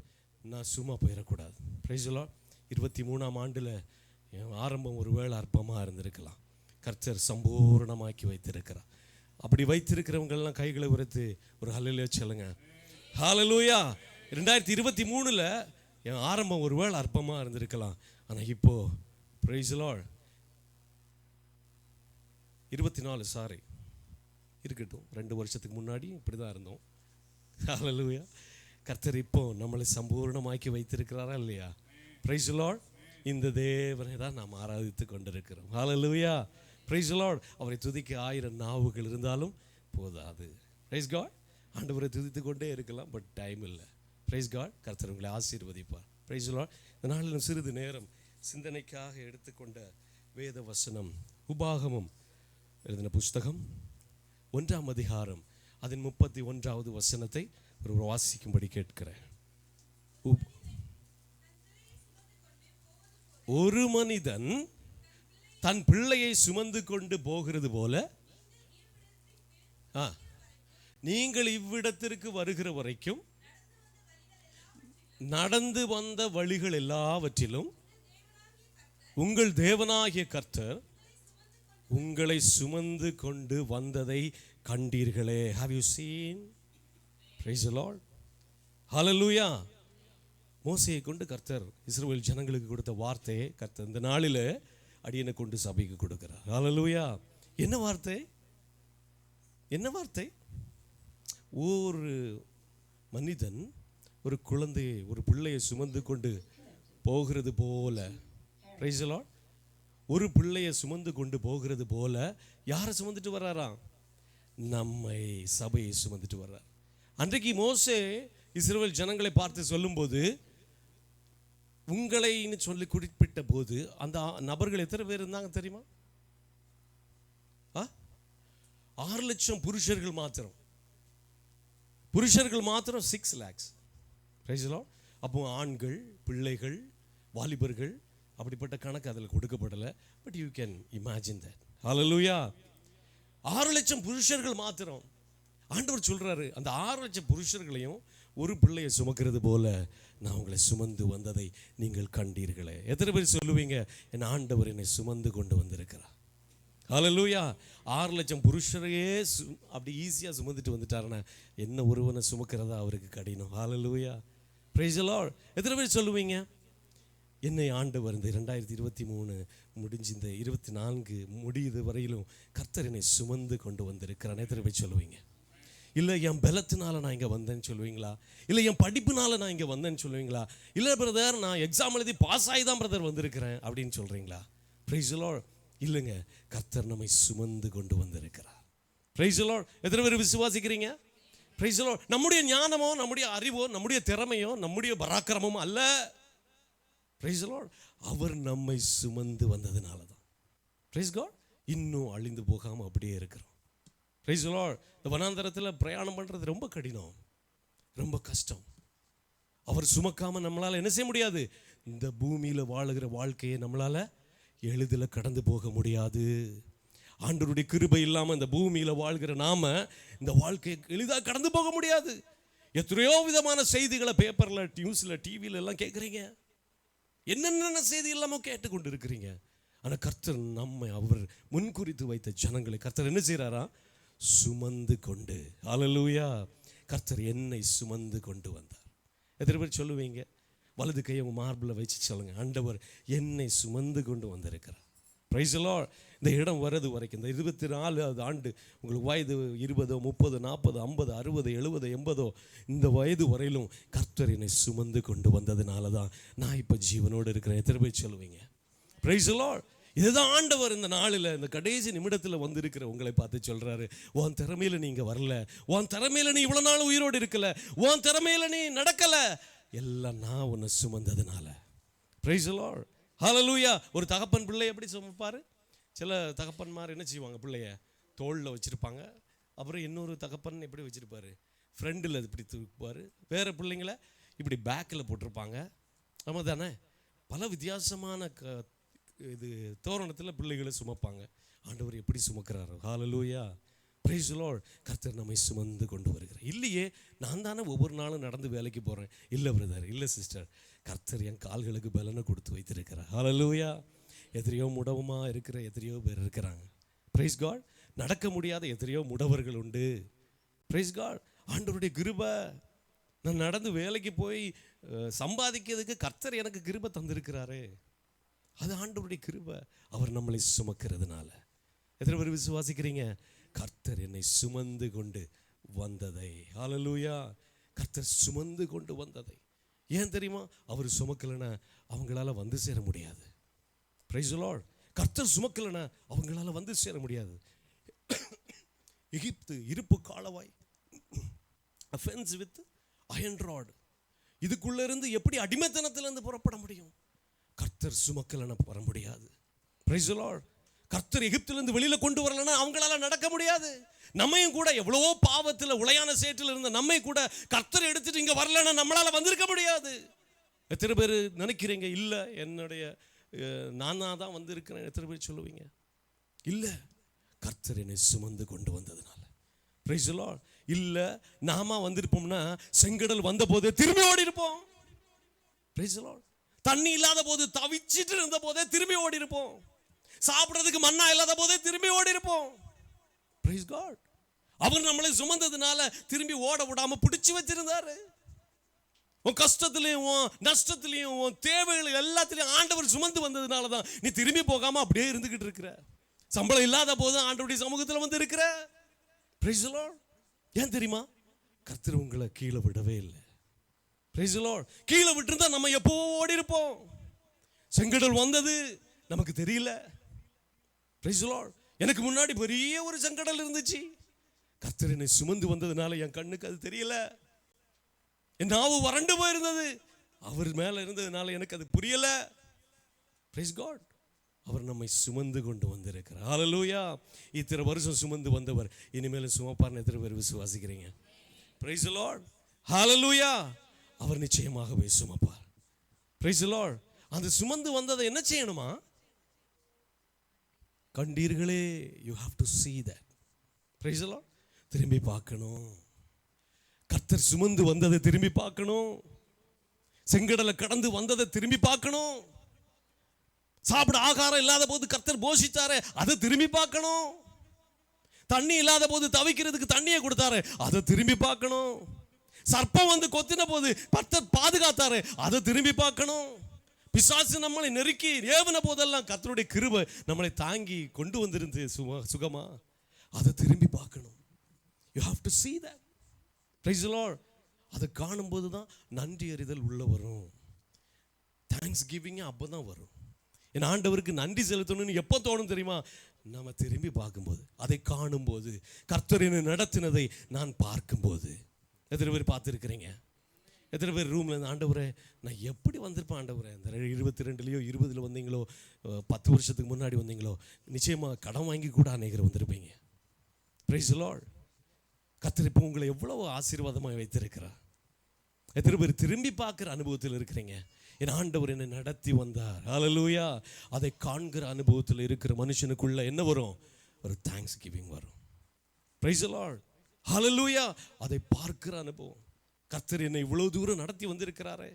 நான் சும்மா போயிடக்கூடாது? Price Lord. 23ஆம் ஆண்டில் என் ஆரம்பம் ஒரு வேளை அற்பமாக இருந்திருக்கலாம். கர்த்தர் சம்பூர்ணமாக்கி வைத்திருக்கிறார். அப்படி வைத்திருக்கிறவங்கெல்லாம் கைகளை உரைத்து ஒரு ஹல்லேலூயா சொல்லுங்க. ஹல்லேலூயா. 2023 என் ஆரம்பம் ஒரு வேளை அற்பமாக இருந்திருக்கலாம், ஆனால் இப்போ பிரைஸ் லார்ட் 24 இருக்கட்டும், 2 வருஷத்துக்கு முன்னாடி இப்படி தான் இருந்தோம். ஹல்லேலூயா. கர்த்தர் இப்போ நம்மளை சம்பூர்ணமாக்கி வைத்திருக்கிறாரா இல்லையா? Praise Lord. இந்த தேவனை தான் நாம் ஆராதித்து கொண்டிருக்கிறோம். ஹல்லேலூயா. Praise Lord. அவரை துதிக்க 1000 நாவுகள் இருந்தாலும் போதாது. Praise God. ஆண்டவரை துதித்து கொண்டே இருக்கலாம், பட் டைம் இல்லை. Praise God. கர்த்தர் உங்களை ஆசீர்வதிப்பார். Praise Lord. இந்த நாளிலும் சிறிது நேரம் சிந்தனைக்காக எடுத்துக்கொண்ட வேத வசனம் உபாகமம் எழுதின புஸ்தகம் 1ஆம் அதிகாரம் அதன் 31வது வசனத்தை ஒரு வாசிக்கும்படி கேட்கிறேன். ஒரு மனிதன் தன் பிள்ளையை சுமந்து கொண்டு போகிறது போல நீங்கள் இவ்விடத்திற்கு வருகிற வரைக்கும் நடந்து வந்த வழிகள் எல்லாவற்றிலும் உங்கள் தேவனாகிய கர்த்தர் உங்களை சுமந்து கொண்டு வந்ததை கண்டீர்களே. Have you seen? Praise the Lord. Hallelujah. மோசேயை கொண்டு கர்த்தர் இஸ்ரவேல் ஜனங்களுக்கு கொடுத்த வார்த்தையை கர்த்தர் இந்த நாளில் அடியனை கொண்டு சபைக்கு கொடுக்கிறார். ஹல்லேலூயா. என்ன வார்த்தை? என்ன வார்த்தை? ஒரு மனிதன் ஒரு குழந்தையை, ஒரு பிள்ளையை சுமந்து கொண்டு போகிறது போல, பிரைஸ் தி லார்ட், ஒரு பிள்ளையை சுமந்து கொண்டு போகிறது போல யாரை சுமந்துட்டு வர்றாராம்? நம்மை, சபையை சுமந்துட்டு வர்றார். அன்றைக்கு மோசே இஸ்ரவேல் ஜனங்களை பார்த்து சொல்லும்போது, உங்களைன்னு சொல்லி குறிப்பிட்ட போது அந்த நபர்கள் எத்தனை பேர் இருந்தாங்க தெரியுமா? 6 லட்சம் புருஷர்கள் மாத்திரம். புருஷர்கள் மாத்திரம் 6 lakhs. Price the Lord. அப்போ ஆண்கள், பிள்ளைகள், வாலிபர்கள் அப்படிப்பட்ட கணக்கு அதில் கொடுக்கப்படலை. But you can imagine that. Hallelujah. 6 லட்சம் புருஷர்கள் மாத்திரம். ஆண்டவர் சொல்றாரு, அந்த 6 லட்சம் புருஷர்களையும் ஒரு பிள்ளையை சுமக்கிறது போல நான் உங்களை சுமந்து வந்ததை நீங்கள் கண்டீர்களே. எத்தனை பேர் சொல்லுவீங்க, என் ஆண்டவர் என்னை சுமந்து கொண்டு வந்திருக்கிறார்? ஹல்லேலூயா. 6 லட்சம் புருஷரையே அப்படி ஈஸியாக சுமந்துட்டு வந்துட்டாருன்னா என்ன ஒருவனை சுமக்கிறதா அவருக்கு கடினம். ஹல்லேலூயா. Praise the Lord. எத்தனை பேர் சொல்லுவீங்க, என்னை ஆண்டவர் இந்த 2023 முடிஞ்சு இந்த 24 முடியுது வரையிலும் கர்த்தர் என்னை சுமந்து கொண்டு வந்திருக்கிறான்? எத்தனை பேர் சொல்லுவீங்க? இல்லை என் பலத்தினால நான் இங்கே வந்தேன்னு சொல்லுவீங்களா? இல்லை என் படிப்புனால நான் இங்கே வந்தேன்னு சொல்லுவீங்களா? இல்லை பிரதர் நான் எக்ஸாம் எழுதி பாஸ் ஆகி தான் பிரதர் வந்திருக்கிறேன் அப்படின்னு சொல்கிறீங்களா? Praise the Lord. இல்லைங்க, கர்த்தர் நம்மை சுமந்து கொண்டு வந்திருக்கிறார். Praise the Lord. எத்தனை பேர் விசுவாசிக்கிறீங்க? Praise the Lord. நம்முடைய ஞானமோ, நம்முடைய அறிவோ, நம்முடைய திறமையோ, நம்முடைய பராக்கிரமோ அல்ல. Price the Lord. அவர் நம்மை சுமந்து வந்ததுனால தான். Praise God. இன்னும் அழிந்து போகாமல் அப்படியே இருக்கிறோம். Praise the Lord. இந்த வனாந்தரத்தில் பிரயாணம் பண்ணுறது ரொம்ப கடினம், ரொம்ப கஷ்டம். அவர் சுமக்காமல் நம்மளால் என்ன செய்ய முடியாது? இந்த பூமியில் வாழுகிற வாழ்க்கையை நம்மளால் எளிதில் கடந்து போக முடியாது. ஆண்டவருடைய கிருபை இல்லாமல் இந்த பூமியில் வாழ்கிற நாம இந்த வாழ்க்கையை எளிதாக கடந்து போக முடியாது. எத்தனையோ விதமான செய்திகளை பேப்பரில், நியூஸில், டிவியில் எல்லாம் கேட்குறீங்க. என்னென்ன செய்தி இல்லாமல் கேட்டுக்கொண்டு இருக்கிறீங்க. ஆனால் கர்த்தர் நம்மை, அவர் முன்குறித்து வைத்த ஜனங்களை கர்த்தர் என்ன செய்கிறாரா? சுமந்து கொண்டு. ஹல்லேலூயா. கர்த்தர் என்னை சுமந்து கொண்டு வந்தார். எத்தனை பேர் சொல்லுவீங்க? வலது கையை உங்கள் மார்பில் வச்சு சொல்லுங்க, ஆண்டவர் என்னை சுமந்து கொண்டு வந்திருக்கிறார். Praise the Lord. இந்த இடம் வர்றது வரைக்கும், இந்த 24வது ஆண்டு உங்களுக்கு வயது 20, 30, 40, 50, 60, 70, 80 இந்த வயது வரையிலும் கர்த்தர் என்னை சுமந்து கொண்டு வந்ததுனால தான் நான் இப்போ ஜீவனோடு இருக்கிறேன். எத்தனை பேர் சொல்லுவீங்க? Price the Lord. இதுதான் ஆண்டவர் இந்த நாளில், இந்த கடைசி நிமிடத்தில் வந்திருக்கிற உங்களை பார்த்து சொல்கிறாரு, உன் திறமையில நீங்கள் வரல, உன் திறமையில நீ இவ்வளோ நாள் உயிரோடு இருக்கல, உன் திறமையில நீ நடக்கலை, எல்லாம் நான் உன்னை சுமந்ததுனால. Price the Lord. ஹல்லேலூயா. ஒரு தகப்பன் பிள்ளை எப்படி சுமப்பார்? சில தகப்பன்மார் என்ன செய்வாங்க, பிள்ளைய தோளில் வச்சுருப்பாங்க. அப்புறம் இன்னொரு தகப்பன் எப்படி வச்சுருப்பார், ஃப்ரெண்டில் இப்படி தூக்குவார். வேறு பிள்ளைங்கள இப்படி பேக்கில் போட்டிருப்பாங்க. ஆமாம் தானே? பல வித்தியாசமான இது தோரணத்தில் பிள்ளைகளை சுமப்பாங்க. ஆண்டவர் எப்படி சுமக்கிறாரோ. ஹalleluya, praise the Lord. கர்த்தர் நம்மை சுமந்து கொண்டு வருகிறார். இல்லையே, நான் தானே ஒவ்வொரு நாளும் நடந்து வேலைக்கு போகிறேன். இல்லை பிரதர், இல்லை சிஸ்டர், கர்த்தர் என் கால்களுக்கு பலனை கொடுத்து வைத்திருக்கிறார். ஹalleluya. எத்தனையோ முடவமாக இருக்கிற எத்தனையோ பேர் இருக்கிறாங்க. praise God. நடக்க முடியாத எத்தனையோ முடவர்கள் உண்டு. praise God. ஆண்டவருடைய கிருபை. நான் நடந்து வேலைக்கு போய் சம்பாதிக்கிறதுக்கு கர்த்தர் எனக்கு கிருபை தந்திருக்கிறாரே, அது ஆண்டவருடைய கிருபை. அவர் நம்மளை சுமக்கிறதுனால. எத்தனை பேர் விசுவாசிக்கிறீங்க? கர்த்தர் என்னை சுமந்து கொண்டு வந்ததை. ஹalleluya. கர்த்தர் சுமந்து கொண்டு வந்ததை. ஏன் தெரியுமா? அவர் சுமக்கலைன்னா அவங்களால வந்து சேர முடியாது. praise the Lord. கர்த்தர் சுமக்கலைன்னா அவங்களால வந்து சேர முடியாது. எகிப்து இருப்பு காலவாய், அஃபென்ஸ் வித் அயன் ராட், இதுக்குள்ள இருந்து எப்படி அடிமைத்தனத்திலிருந்து புறப்பட முடியும்? கர்த்தர் சுமக்கலைன்னா வர முடியாது. praise the Lord. கர்த்தர் எகிப்திலிருந்து வெளியில கொண்டு வரலன்னா அவங்களால நடக்க முடியாது. நம்மையும் கூட எவ்வளவோ பாவத்தில் உளையான சேற்றில் இருந்த நம்மை கூட கர்த்தர் எடுத்துட்டு இங்க வரலன்னா நம்மளால வந்திருக்க முடியாது. எத்தனை பேர் நினைக்கிறீங்க? இல்லை, என்னுடைய நானா தான் வந்திருக்கிறேன். எத்தனை பேர் சொல்லுவீங்க? இல்லை, கர்த்தர் என்னை சுமந்து கொண்டு வந்ததுனால. praise the Lord. இல்லை, நாம வந்திருப்போம்னா செங்கடல் வந்த போதே திரும்பி ஓடி இருப்போம். praise the Lord. தண்ணி இல்லாத போது தவிச்சிட்டு இருந்த போதே திரும்பி ஓடி இருப்போம். சாப்பிட்றதுக்கு மண்ணா இல்லாத போதே திரும்பி ஓடி இருப்போம். praise God. அவர் நம்மளை சுமந்ததுனால திரும்பி ஓட விடாம பிடிச்சு வச்சிருந்தாரு. உன் கஷ்டத்திலையும் உன் நஷ்டத்திலையும் உன் தேவைகள் எல்லாத்திலையும் ஆண்டவர் சுமந்து வந்ததுனால தான் நீ திரும்பி போகாம அப்படியே இருந்துகிட்டு இருக்கிற. சம்பளம் இல்லாத போது ஆண்டவருடைய சமூகத்தில் வந்து இருக்கிற. praise the Lord. ஏன் தெரியுமா? கர்த்தர் உங்களை கீழே விடவே இல்லை. praise the Lord. கீழே விட்டுருந்தா நம்ம எப்போ ஓடி இருப்போம். செங்கடல் வந்தது நமக்கு தெரியல. praise the Lord. எனக்கு முன்னாடி பெரிய ஒரு செங்கடல் இருந்துச்சு. கர்த்தர் என்னை சுமந்து வந்ததுனால என் கண்ணுக்கு அது தெரியல. என் நாவு வறண்டு போயிருந்தது. அவர் மேல இருந்ததுனால எனக்கு அது புரியல. praise God. அவர் நம்மை சுமந்து கொண்டு வந்திருக்கிறார். ஹalleluya. இத்தனை வருஷம் சுமந்து வந்தவர் இனிமேல் சுமப்பார்னு எத்தனை பேர் விசுவாசிக்கிறீங்க? praise the Lord. ஹalleluya. அவர் நிச்சயமாக போய் சுமப்பார். praise the Lord. அந்த சுமந்து வந்ததை என்ன செய்யணுமா? கண்டீர்களே, you have to see that. praise the Lord. திரும்பி பார்க்கணும். கர்த்தர் சுமந்து வந்ததை திரும்பி பார்க்கணும். செங்கடலை கடந்து வந்ததை திரும்பி பார்க்கணும். சாப்பிட ஆகாரம் இல்லாத போது கர்த்தர் போஷித்தாரே, அதை திரும்பி பார்க்கணும். தண்ணி இல்லாத போது தவிக்கிறதுக்கு தண்ணியை கொடுத்தாரு, அதை திரும்பி பார்க்கணும். சர்ப்பம் வந்து கொத்தின போது கர்த்தர் பாதுகாத்தாரு, அதை திரும்பி பார்க்கணும். பிசாசு நம்மளை நெருக்கி ஏவன போதெல்லாம் கர்த்தருடைய கிருபை நம்மளை தாங்கி கொண்டு வந்திருந்து சுகமா, அதை திரும்பி பார்க்கணும். You have to see that. praise the Lord. அதை காணும்போது தான் நன்றி அறிதல் உள்ள வரும். தேங்க்ஸ் கிவிங் அப்பதான் வரும். என் ஆண்டவருக்கு நன்றி செலுத்தணும்னு எப்போ தோணும் தெரியுமா? நம்ம திரும்பி பார்க்கும்போது, அதை காணும்போது, கர்த்தர் என்னை நடத்தினதை நான் பார்க்கும்போது. எத்தனை பேர் பார்த்துருக்கிறீங்க? எத்தனை பேர் ரூமில் இருந்து ஆண்டவரே நான் எப்படி வந்திருப்பேன் ஆண்டவரே, இந்த 22லயோ 20 வந்தீங்களோ, 10 வருஷத்துக்கு முன்னாடி வந்தீங்களோ, நிச்சயமாக கடன் வாங்கி கூட அநேகர் வந்திருப்பீங்க. praise the Lord. கர்த்தர் இப்போ உங்களை எவ்வளவு ஆசீர்வாதமாக வைத்திருக்கிறார். எத்தனை பேர் திரும்பி பார்க்குற அனுபவத்தில் இருக்கிறீங்க? என் ஆண்டவர் என்னை நடத்தி வந்தார். ஹalleluya. அதை காண்கிற அனுபவத்தில் இருக்கிற மனுஷனுக்குள்ள என்ன வரும்? ஒரு தேங்க்ஸ் கிவிங் வரும். praise the Lord. ஹalleluya. அதை பார்க்கிற அனுபவம். கர்த்தர் என்னை இவ்வளவு தூரம் நடத்தி வந்திருக்கிறாரே,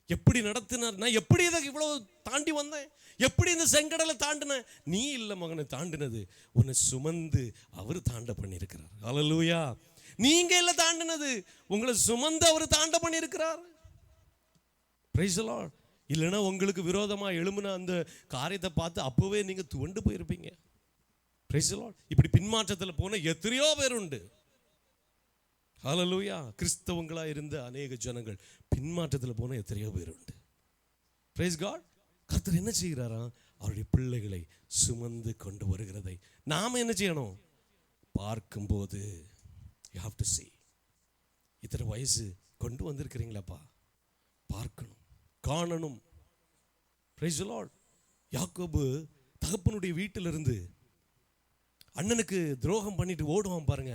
எப்படி நடத்தினார், நான் எப்படி இதை இவ்வளவு தாண்டி வந்தேன், எப்படி இந்த செங்கடலை தாண்டினேன்? நீ இல்லை மகனை தாண்டினது, உன்னை சுமந்து அவர் தாண்ட பண்ணியிருக்கிறார். ஹalleluya. நீங்க இல்லை தாண்டினது, உங்களை சுமந்து அவர் தாண்ட பண்ணியிருக்கிறார். praise the Lord. இல்லைன்னா உங்களுக்கு விரோதமாக எழும்புன அந்த காரியத்தை பார்த்து அப்பவே நீங்க துவண்டு போயிருப்பீங்க. praise the Lord. இப்படி பின்மாற்றத்தில் போன எத்தனையோ பேர் உண்டு. ஹalleluya. கிறிஸ்தவங்களா இருந்த அநேக ஜனங்கள் பின்மாற்றத்தில் போன எத்தனையோ பேர் உண்டு. praise God. கர்த்தர் என்ன செய்கிறாரா? அவருடைய பிள்ளைகளை சுமந்து கொண்டு வருகிறதை நாம என்ன செய்யணும்? பார்க்கும்போது you have to see. இத்தனை வயசு கொண்டு வந்திருக்கிறீங்களாப்பா, பார்க்கணும், காணணும். praise the Lord. யாக்கோபு தகப்பனுடைய வீட்டிலிருந்து அண்ணனுக்கு துரோகம் பண்ணிட்டு ஓடுவான் பாருங்க.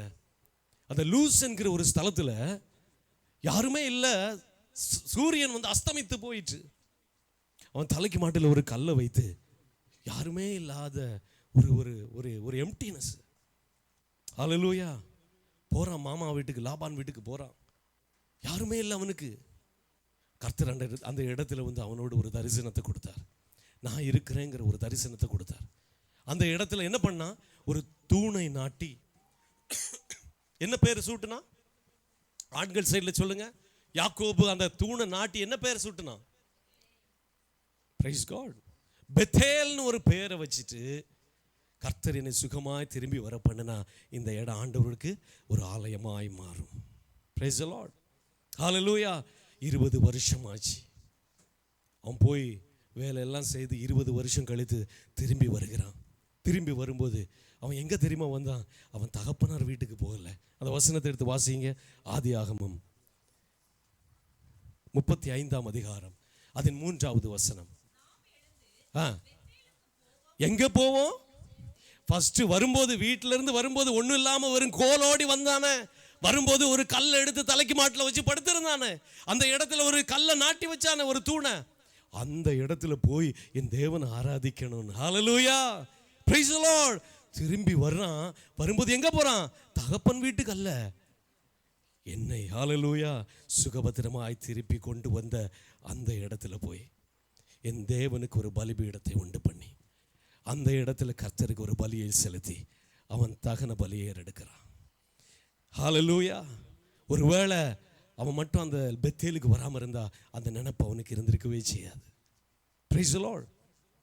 அந்த லூஸ் என்கிற ஒரு ஸ்தலத்தில் யாருமே இல்லை, சூரியன் வந்து அஸ்தமித்து போயிட்டு அவன் தலைக்கு மாட்டில் ஒரு கல்லை வைத்து யாருமே இல்லாத ஒரு ஒரு ஒரு ஒரு எம்டினஸ். ஹல்லேலூயா. போகிறான் மாமா வீட்டுக்கு, லாபான் வீட்டுக்கு போகிறான். யாருமே இல்லை அவனுக்கு. கர்த்தர் அந்த இடத்துல வந்து அவனோடு ஒரு தரிசனத்தை கொடுத்தார். நான் இருக்கிறேங்கிற ஒரு தரிசனத்தை கொடுத்தார். அந்த இடத்துல என்ன பண்ணா, ஒரு தூணை நாட்டி, என்ன பேர் சூட்டுனா? ஆண்கள் சைடில் சொல்லுங்க. யாக்கோபு அந்த தூணை நாட்டி என்ன பேர் சூட்டுனா? Price God. பெத்தேல்னு ஒரு பேரை வச்சுட்டு, கர்த்தர் என்னை சுகமாய் திரும்பி வர பண்ணுனா இந்த இடம் ஆண்டவருக்கு ஒரு ஆலயமாய் மாறும். Price the Lord. ஹல்லேலூயா. 20 வருஷம் ஆச்சு. அவன் போய் வேலையெல்லாம் செய்து 20 வருஷம் கழித்து திரும்பி வருகிறான். திரும்பி வரும்போது அவன் எங்கே தெரியுமா வந்தான்? அவன் தகப்பனார் வீட்டுக்கு போகல. அந்த வசனத்தை எடுத்து வாசிங்க. ஆதியாகமம் 35ஆம் அதிகாரம் அதன் 3வது வசனம். எங்கே போவோம்? ஃபர்ஸ்ட் வரும்போது, வீட்டில இருந்து வரும்போது ஒன்றும் இல்லாமல் வெறும் கோலோடி வந்தானே. வரும்போது ஒரு கல்லை எடுத்து தலைக்கு மாட்டில் வச்சு படுத்திருந்தானே. அந்த இடத்துல ஒரு கல்லை நாட்டி வச்சானே, ஒரு தூணை. அந்த இடத்துல போய் என் தேவனை ஆராதிக்கணும். ஹல்லேலூயா. Praise the Lord. திரும்பி வர்றான். வரும்போது எங்க போறான்? தகப்பன் வீட்டுக்கு அல்ல, என்னை ஹல்லேலூயா சுகபத்திரமாய் திருப்பி கொண்டு வந்த அந்த இடத்துல போய் என் தேவனுக்கு ஒரு பலிபீடத்தை உண்டு பண்ணி அந்த இடத்துல கர்த்தருக்கு ஒரு பலியை செலுத்தி அவன் தகன பலியை எடுக்கிறான். ஹல்லேலூயா. ஒருவேளை அவன் மட்டும் அந்த பெத்தேலுக்கு வராமல் இருந்தா அந்த நினைப்பு அவனுக்கு இருந்திருக்கவே செய்யாது. Praise the Lord.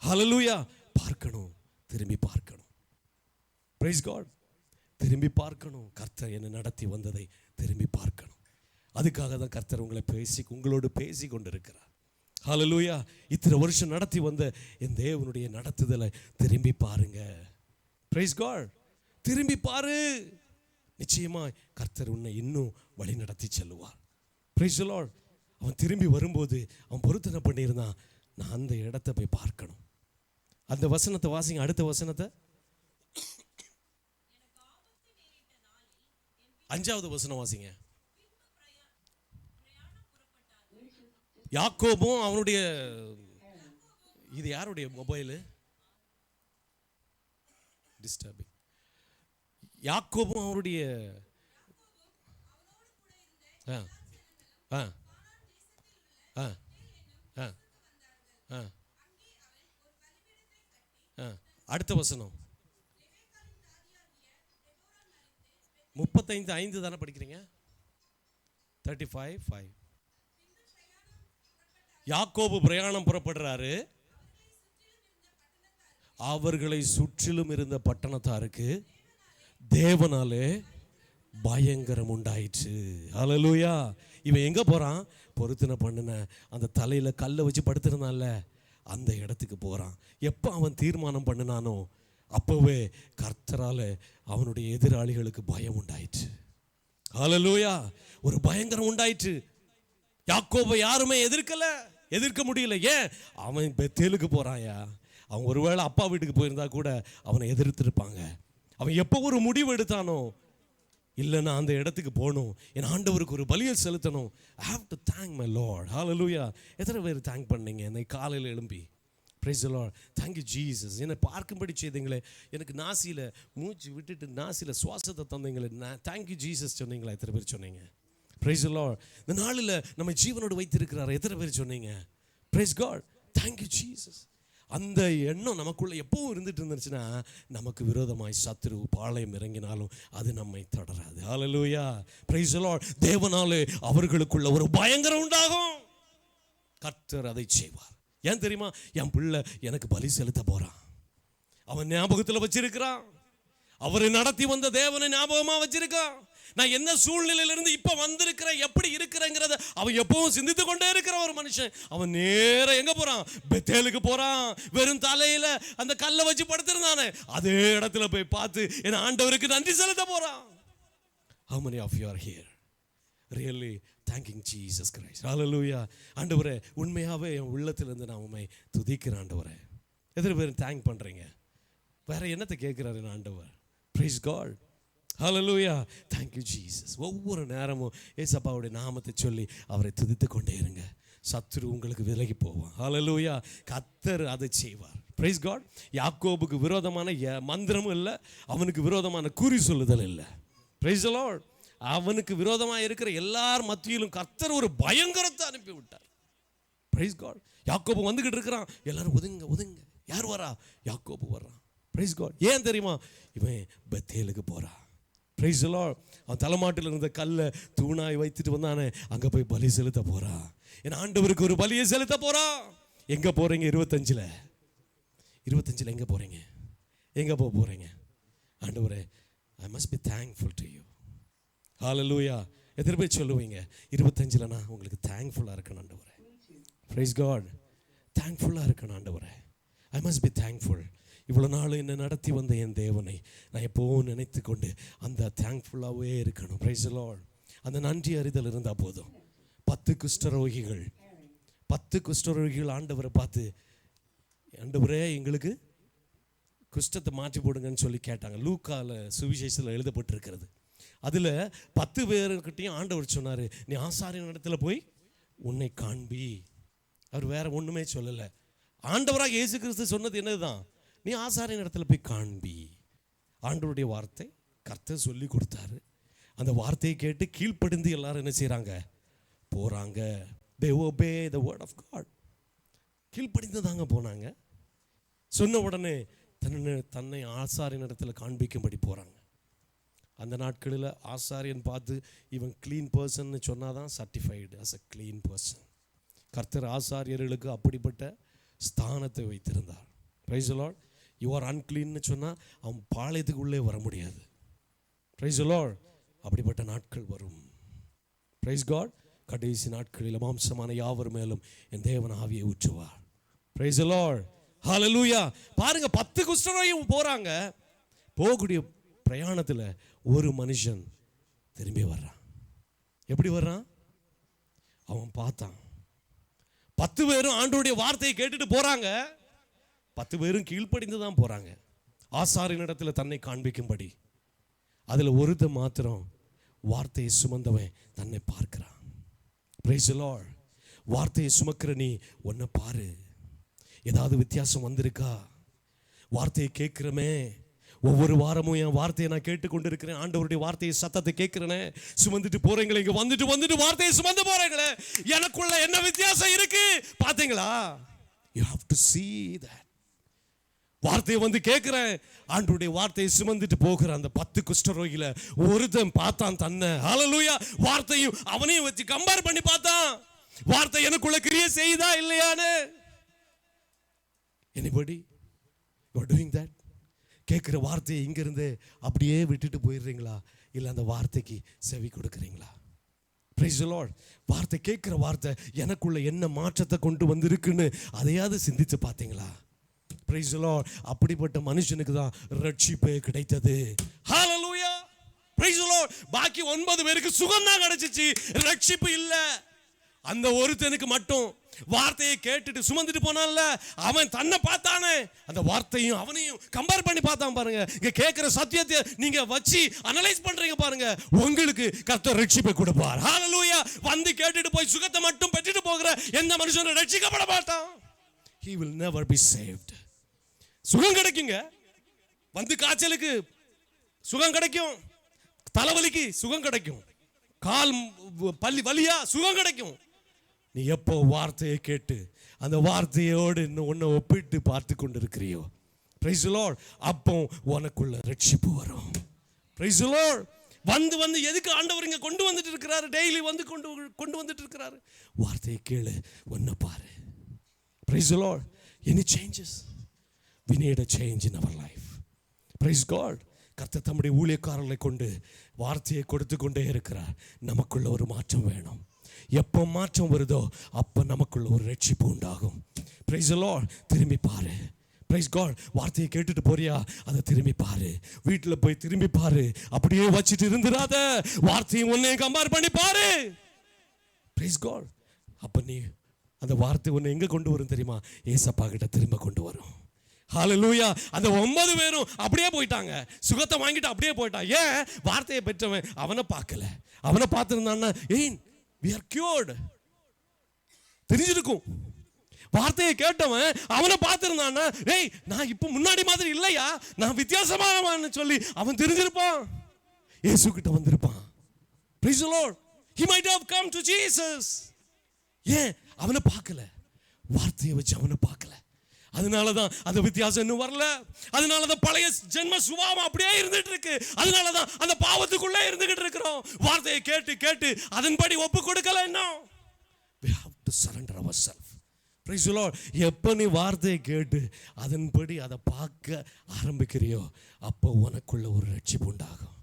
ஹல்லேலூயா. பார்க்கணும், திரும்பி பார்க்கணும். Praise God. திரும்பி பார்க்கணும். கர்த்தர் என்னை நடத்தி வந்ததை திரும்பி பார்க்கணும். அதுக்காக தான் கர்த்தர் உங்களோடு பேசி கொண்டிருக்கிறார். ஹல்லேலூயா. இத்தனை வருஷம் நடத்தி வந்த என் தேவனுடைய நடத்துதலை திரும்பி பாருங்க. Praise God. திரும்பி பாரு. நிச்சயமா கர்த்தர் உன்னை இன்னும் வழி நடத்தி செல்லுவார். Price the Lord. அவன் திரும்பி வரும்போது அவன் பொருத்தனை பண்ணியிருந்தான், நான் அந்த இடத்தை போய் பார்க்கணும். அந்த வசனத்தை வாசிங்க. அடுத்த வசனத்தை 5வது வசனம் வாசிங்க. யாக்கோபும் அவனுடைய, இது யாருடைய மொபைலு? டிஸ்டர்பிங். யாக்கோபும் அவருடைய அடுத்த வசனம் 35:5 தானே படிக்கிறீங்க? 35:5. யாக்கோபு பிரயாணம் புறப்படுறாரு. அவர்களை சுற்றிலும் இருந்த பட்டணத்தாருக்கு தேவனாலே பயங்கரம் உண்டாயிற்று. ஹல்லேலூயா. இவன் எங்க போறான்? பொருத்தனை பண்ணின அந்த தலையில கல்லை வச்சு படுத்திருந்தான்ல அந்த இடத்துக்கு போறான். எப்போ அவன் தீர்மானம் பண்ணினானோ அப்பவே கர்த்தரால அவனுடைய எதிராளிகளுக்கு பயம் உண்டாயிற்று. ஹல்லேலூயா. ஒரு பயங்கரம் உண்டாயிற்று. யாக்கோபை யாருமே எதிர்க்க முடியல. ஏன்? அவன் பெத்தேலுக்கு போறான்யா. அவன் ஒருவேளை அப்பா வீட்டுக்கு போயிருந்தா கூட அவனை எதிர்த்திருப்பாங்க. அவன் எப்போ ஒரு முடிவு எடுத்தானோ, இல்லைன்னா அந்த இடத்துக்கு போகணும், என் ஆண்டவருக்கு ஒரு பலியை செலுத்தணும். I have to thank my Lord. Hallelujah. எத்தனை பேர் தேங்க் பண்ணீங்க இன்னைக்கு காலையில் எழும்பி? Praise the Lord. Thank you Jesus. என்னை பார்க்கும்படி செய்தீங்களே, எனக்கு நாசியில் மூச்சு விட்டுட்டு நாசியில் சுவாசத்தை தந்தீங்களே, தேங்க் யூ ஜீசஸ் சொன்னீங்களா? எத்தனை பேர் சொன்னீங்க? Praise the Lord. இந்த நாளில் நம்ம ஜீவனோடு வைத்திருக்கிறார். எத்தனை பேர் சொன்னீங்க? Praise God. Thank you Jesus. அந்த எண்ணம் நமக்குள்ள எப்பவும் இருந்துட்டு இருந்துச்சுன்னா நமக்கு விரோதமாய் சத்துரு பாளையம் இறங்கினாலும் அது நம்மை தொடராது. ஹல்லேலூயா. Praise the Lord. தேவனாலே அவர்களுக்குள்ள ஒரு பயங்கரம் உண்டாகும். கர்த்தர் அதை செய்வார். ஏன் தெரியுமா? என் பிள்ளை எனக்கு பலி செலுத்த போறான். அவன் ஞாபகத்தில் வச்சிருக்கிறான். அவரை நடத்தி வந்த தேவனை ஞாபகமா வச்சிருக்கான். நான் என்ன சூழ்நிலையிலிருந்து இப்ப வந்திருக்கிறேன், எப்படி இருக்கிறேங்கிறத அவன் எப்பவும் சிந்தித்து கொண்டே இருக்கிற ஒரு மனுஷன். அவன் நேர எங்க போறான்? பெத்தேலுக்கு போறான். வெறும் தலையில அந்த கல்லை வச்சு படுத்திருந்தானே அதே இடத்துல போய் பார்த்து என் ஆண்டவருக்கு நன்றி செலுத்த போறான். How many of you are here really thanking Jesus Christ? Hallelujah. ஆண்டவரே, உண்மையாவே என் உள்ளத்திலிருந்து நான் உம்மை துதிக்கிறேன் ஆண்டவரே. எத்தனை பேர் தேங்க் பண்றீங்க? வேற என்னத்தை கேட்கிறாரு ஆண்டவர்? Praise God. Hallelujah. Thank you Jesus. ஒவ்வொரு நேரமும் ஏசப்பாவுடைய நாமத்தை சொல்லி அவரை துதித்து கொண்டே இருங்க. சத்துரு உங்களுக்கு விலகி போவான். ஹல்லேலூயா. கர்த்தர் அதை செய்வார். Praise God. யாக்கோபுக்கு விரோதமான மந்திரமும் இல்லை, அவனுக்கு விரோதமான குறி சொல்லுதல் இல்லை. Praise the Lord. அவனுக்கு விரோதமாக இருக்கிற எல்லார் மத்தியிலும் கர்த்தர் ஒரு பயங்கரத்தை அனுப்பி விட்டார். Praise God. யாக்கோபு வந்துகிட்டு இருக்கிறான், எல்லாரும் ஒதுங்க ஒதுங்க. யார் வரா? யாக்கோபு வர்றான். Praise God. ஏன் தெரியுமா? இவன் பெத்தேலுக்கு போறான். Praise the Lord. அவன் தலைமாட்டில் இருந்த கல்லை தூணாய் வைத்துட்டு வந்தானே, அங்கே போய் பலி செலுத்த போறான். என் ஆண்டவருக்கு ஒரு பலியை செலுத்த போறான். எங்க போறீங்க? 25 எங்க போறீங்க? எங்க போறீங்க? ஆண்டவரே, I must be thankful to you. Hallelujah. எத்தனை பேர் சொல்லுவீங்க 25 நான் உங்களுக்கு தேங்க்ஃபுல்லாக இருக்கணும் ஆண்டவரே? Price God. தேங்க்ஃபுல்லாக இருக்கணும் ஆண்டவரே. I must be thankful. இவ்வளோ நாள் என்னை நடத்தி வந்த என் தேவனை நான் எப்போவும் நினைத்து கொண்டு அந்த தேங்க்ஃபுல்லாகவே இருக்கணும். Price the Lord. அந்த நன்றி அறிதல் இருந்தால் போதும். 10 குஷ்டரோகிகள் ஆண்டவரை பார்த்து, ஆண்டவரே எங்களுக்கு குஷ்டத்தை மாற்றி போடுங்கன்னு சொல்லி கேட்டாங்க. லூக்கால சுவிசேஷத்தில் எழுதப்பட்டிருக்கிறது. அதில் 10 பேர்கிட்டையும் ஆண்டவர் சொன்னார், நீ ஆசாரியன் இடத்துல போய் உன்னை காண்பி. அவர் வேற ஒன்றுமே சொல்லலை. ஆண்டவராக இயேசு கிறிஸ்து சொன்னது என்னதுதான்? நீ ஆசாரியன் இடத்துல போய் காண்பி. ஆண்டவருடைய வார்த்தை கர்த்தர் சொல்லி கொடுத்தாரு. அந்த வார்த்தையை கேட்டு கீழ்ப்படிந்து எல்லாரும் என்ன செய்கிறாங்க? போகிறாங்க. they obey the word of God. கீழ்ப்படிந்து தாங்க போனாங்க. சொன்ன உடனே தன்னை ஆசாரியன் இடத்துல காண்பிக்கும்படி போகிறாங்க. அந்த நாட்களில் ஆசாரியன் பார்த்து இவன் க்ளீன் பர்சன்னு சொன்னாதான் certified as a clean person. கர்த்தர் ஆசாரியர்களுக்கு அப்படிப்பட்ட ஸ்தானத்தை வைத்திருந்தார். Praise the Lord. You are அன்க்ளீன்னு சொன்னால் அவன் பாளையத்துக்கு உள்ளே வர முடியாது. Praise the Lord. அப்படிப்பட்ட நாட்கள் வரும். Praise God. கடைசி நாட்களில் மாம்சமான யாவர் மேலும் என் தேவன் ஆவியை ஊற்றுவார். Price the Lord. ஹல்லேலூயா. பாருங்க, 10 குஷ்டரோகியும் போறாங்க. போகக்கூடிய பிரயாணத்தில் ஒரு மனுஷன் திரும்பி வர்றான். எப்படி வர்றான்? அவன் பார்த்தான். 10 பேரும் ஆண்டவருடைய வார்த்தையை கேட்டுட்டு போறாங்க. 10 பேரும் கீழ்ப்படிந்து தான் போறாங்க, ஆசாரியன் இடத்துல தன்னை காண்பிக்கும்படி. அதில் ஒருத்தன் மாத்திரம் வார்த்தையை சுமந்தவன் தன்னை பார்க்கிறான். Price the Lord. வார்த்தையை சுமக்கிற நீ ஒன்றை பாரு. ஏதாவது வித்தியாசம் வந்திருக்கா? வார்த்தையை கேட்கிறமே, ஒவ்வொரு வாரமும் என் வார்த்தையை நான் கேட்டுக்கொண்டு இருக்கிறேன். ஆண்டவருடைய வார்த்தையை சத்தத்தை கேட்கிறேனே. சுமந்துட்டு போறீங்களே, இங்க வந்துட்டு வார்த்தையை சுமந்து போறீங்களே, எனக்குள்ள என்ன வித்தியாசம் இருக்கு பாத்தீங்களா? You have to see that. வார்த்தையை வந்து கேட்கிறேன், ஆண்டவருடைய வார்த்தையை சுமந்துட்டு போகிற அந்த 10 குஷ்டரோகில ஒருத்தன் பார்த்தான் தன்னை. ஹல்லேலூயா. வார்த்தையும் அவனையும் வச்சு கம்பேர் பண்ணி பார்த்தான். வார்த்தை எனக்குள்ள கிரியை செய்தா இல்லையான்னு. Anybody? You are doing that? கேட்குற வார்த்தையை இங்கிருந்து அப்படியே விட்டுட்டு போயிடுறீங்களா? இல்லை அந்த வார்த்தைக்கு செவி கொடுக்குறீங்களா? Price the Lord. வார்த்தை கேட்குற வார்த்தை எனக்குள்ள என்ன மாற்றத்தை கொண்டு வந்திருக்குன்னு அதையாவது சிந்தித்து பார்த்தீங்களா? Praise the Lord. அப்படிப்பட்ட மனுஷனுக்கு தான் ரட்சிப்பே கிடைத்தது. ஹல்லேலூயா. Praise the Lord. பாக்கி 9 பேருக்கு சுகம் தான் கிடைச்சிச்சு, ரட்சிப்பு இல்லை. அந்த ஒருத்தனுக்கு மட்டும் வார்த்தையை கேட்டுட்டு சுமந்துட்டு போனான்ல, அவன் தன்னை பார்த்தானே, அந்த வார்த்தையும் அவனையும் கம்பேர் பண்ணி பார்த்தான். பாருங்க, இங்க கேட்கிற சத்தியத்தை நீங்க வச்சு அனலைஸ் பண்றீங்க பாருங்க, உங்களுக்கு கர்த்தர் ரட்சிப்பை கொடுப்பார். ஹல்லேலூயா. வந்து கேட்டுட்டு போய் சுகத்தை மட்டும் பெற்றுட்டு போகிற எந்த மனுஷனும் ரட்சிக்கப்பட மாட்டான். He will never be saved. சுகம் கிடைக்குங்க. வந்து காய்ச்சலுக்கு சுகம் கிடைக்கும், தலைவலிக்கு சுகம் கிடைக்கும், கால் பல்லி வலியா சுகம் கிடைக்கும். நீ எப்போ வார்த்தையை கேட்டு அந்த வார்த்தையோடு உன்னை ஒப்பிட்டு பார்த்து கொண்டு இருக்கிறியோ, பிரைஸ் தி லார்ட், அப்போ உனக்குள்ள ரட்சிப்பு வரும். Price the Lord. வந்து எதுக்கு ஆண்டவர் இங்க கொண்டு வந்துட்டு இருக்கிறாரு? டெய்லி வந்து கொண்டு வந்துட்டு இருக்கிறாரு. வார்த்தையை கேளு, ஒன்ன பாரு. Price the Lord. Any changes? We need a change in our life. Praise God. கர்த்தர் தம்முடைய ஊழியக்காரர்களை கொண்டு வார்த்தையை கொடுத்து கொண்டே இருக்கிறார். நமக்குள்ள ஒரு மாற்றம் வேணும். எப்போ மாற்றம் வருதோ அப்போ நமக்குள்ள ஒரு ரட்சிப்பு உண்டாகும். Praise the Lord. திரும்பி பாரு. Praise God. வார்த்தையை கேட்டுட்டு போறியா? அதை திரும்பி பாரு. வீட்டில் போய் திரும்பி பாரு. அப்படியே வச்சுட்டு இருந்துடாத. வார்த்தையை உன்னை கம்பேர் பண்ணி பாரு. Praise God. அப்போ நீ அந்த வார்த்தை உன்னை எங்கே கொண்டு வரும் தெரியுமா? ஏசப்பா கிட்ட திரும்ப கொண்டு வரும். ஹல்லேலூயா. அந்த 9 பேரும் அப்படியே போயிட்டாங்க, சுகத்தை வாங்கிட்டு அப்படியே போயிட்டான். ஏன்? வார்த்தையை பெற்றவன் அவனை பார்க்கல. அவனை பார்த்துருந்தான்னா, ஏய் we are cured. தெரிஞ்சிருக்கும். வார்த்தையை கேட்டவன் அவனை பார்த்திருந்தான்னா, டேய் நான் இப்ப முன்னாடி மாதிரி இல்லையா, நான் வித்தியாசமானவன்னு சொல்லி அவன் தெரிஞ்சிருப்பான், இயேசு கிட்ட வந்திருப்பான். Praise the Lord. He might have come to Jesus. ஏன் அவனை பார்க்கல, வார்த்தையை வச்சு அவனை பார்க்கல. அதனாலதான் அந்த வித்தியாசம் இன்னும் வரல. அதனாலதான் பழைய ஜென்ம சுபாவம் அப்படியே இருந்துட்டு இருக்கு. அதனாலதான் அந்த பாவத்துக்குள்ளே இருந்துகிட்டு இருக்கிறோம். வார்த்தையை கேட்டு கேட்டு அதன்படி ஒப்பு கொடுக்கல. இன்னும் we have to surrender ourselves. Praise the Lord. எப்போ நீ வார்த்தையை கேட்டு அதன்படி அதை பார்க்க ஆரம்பிக்கிறியோ அப்போ உனக்குள்ள ஒரு ரட்சிப்பு உண்டாகும்.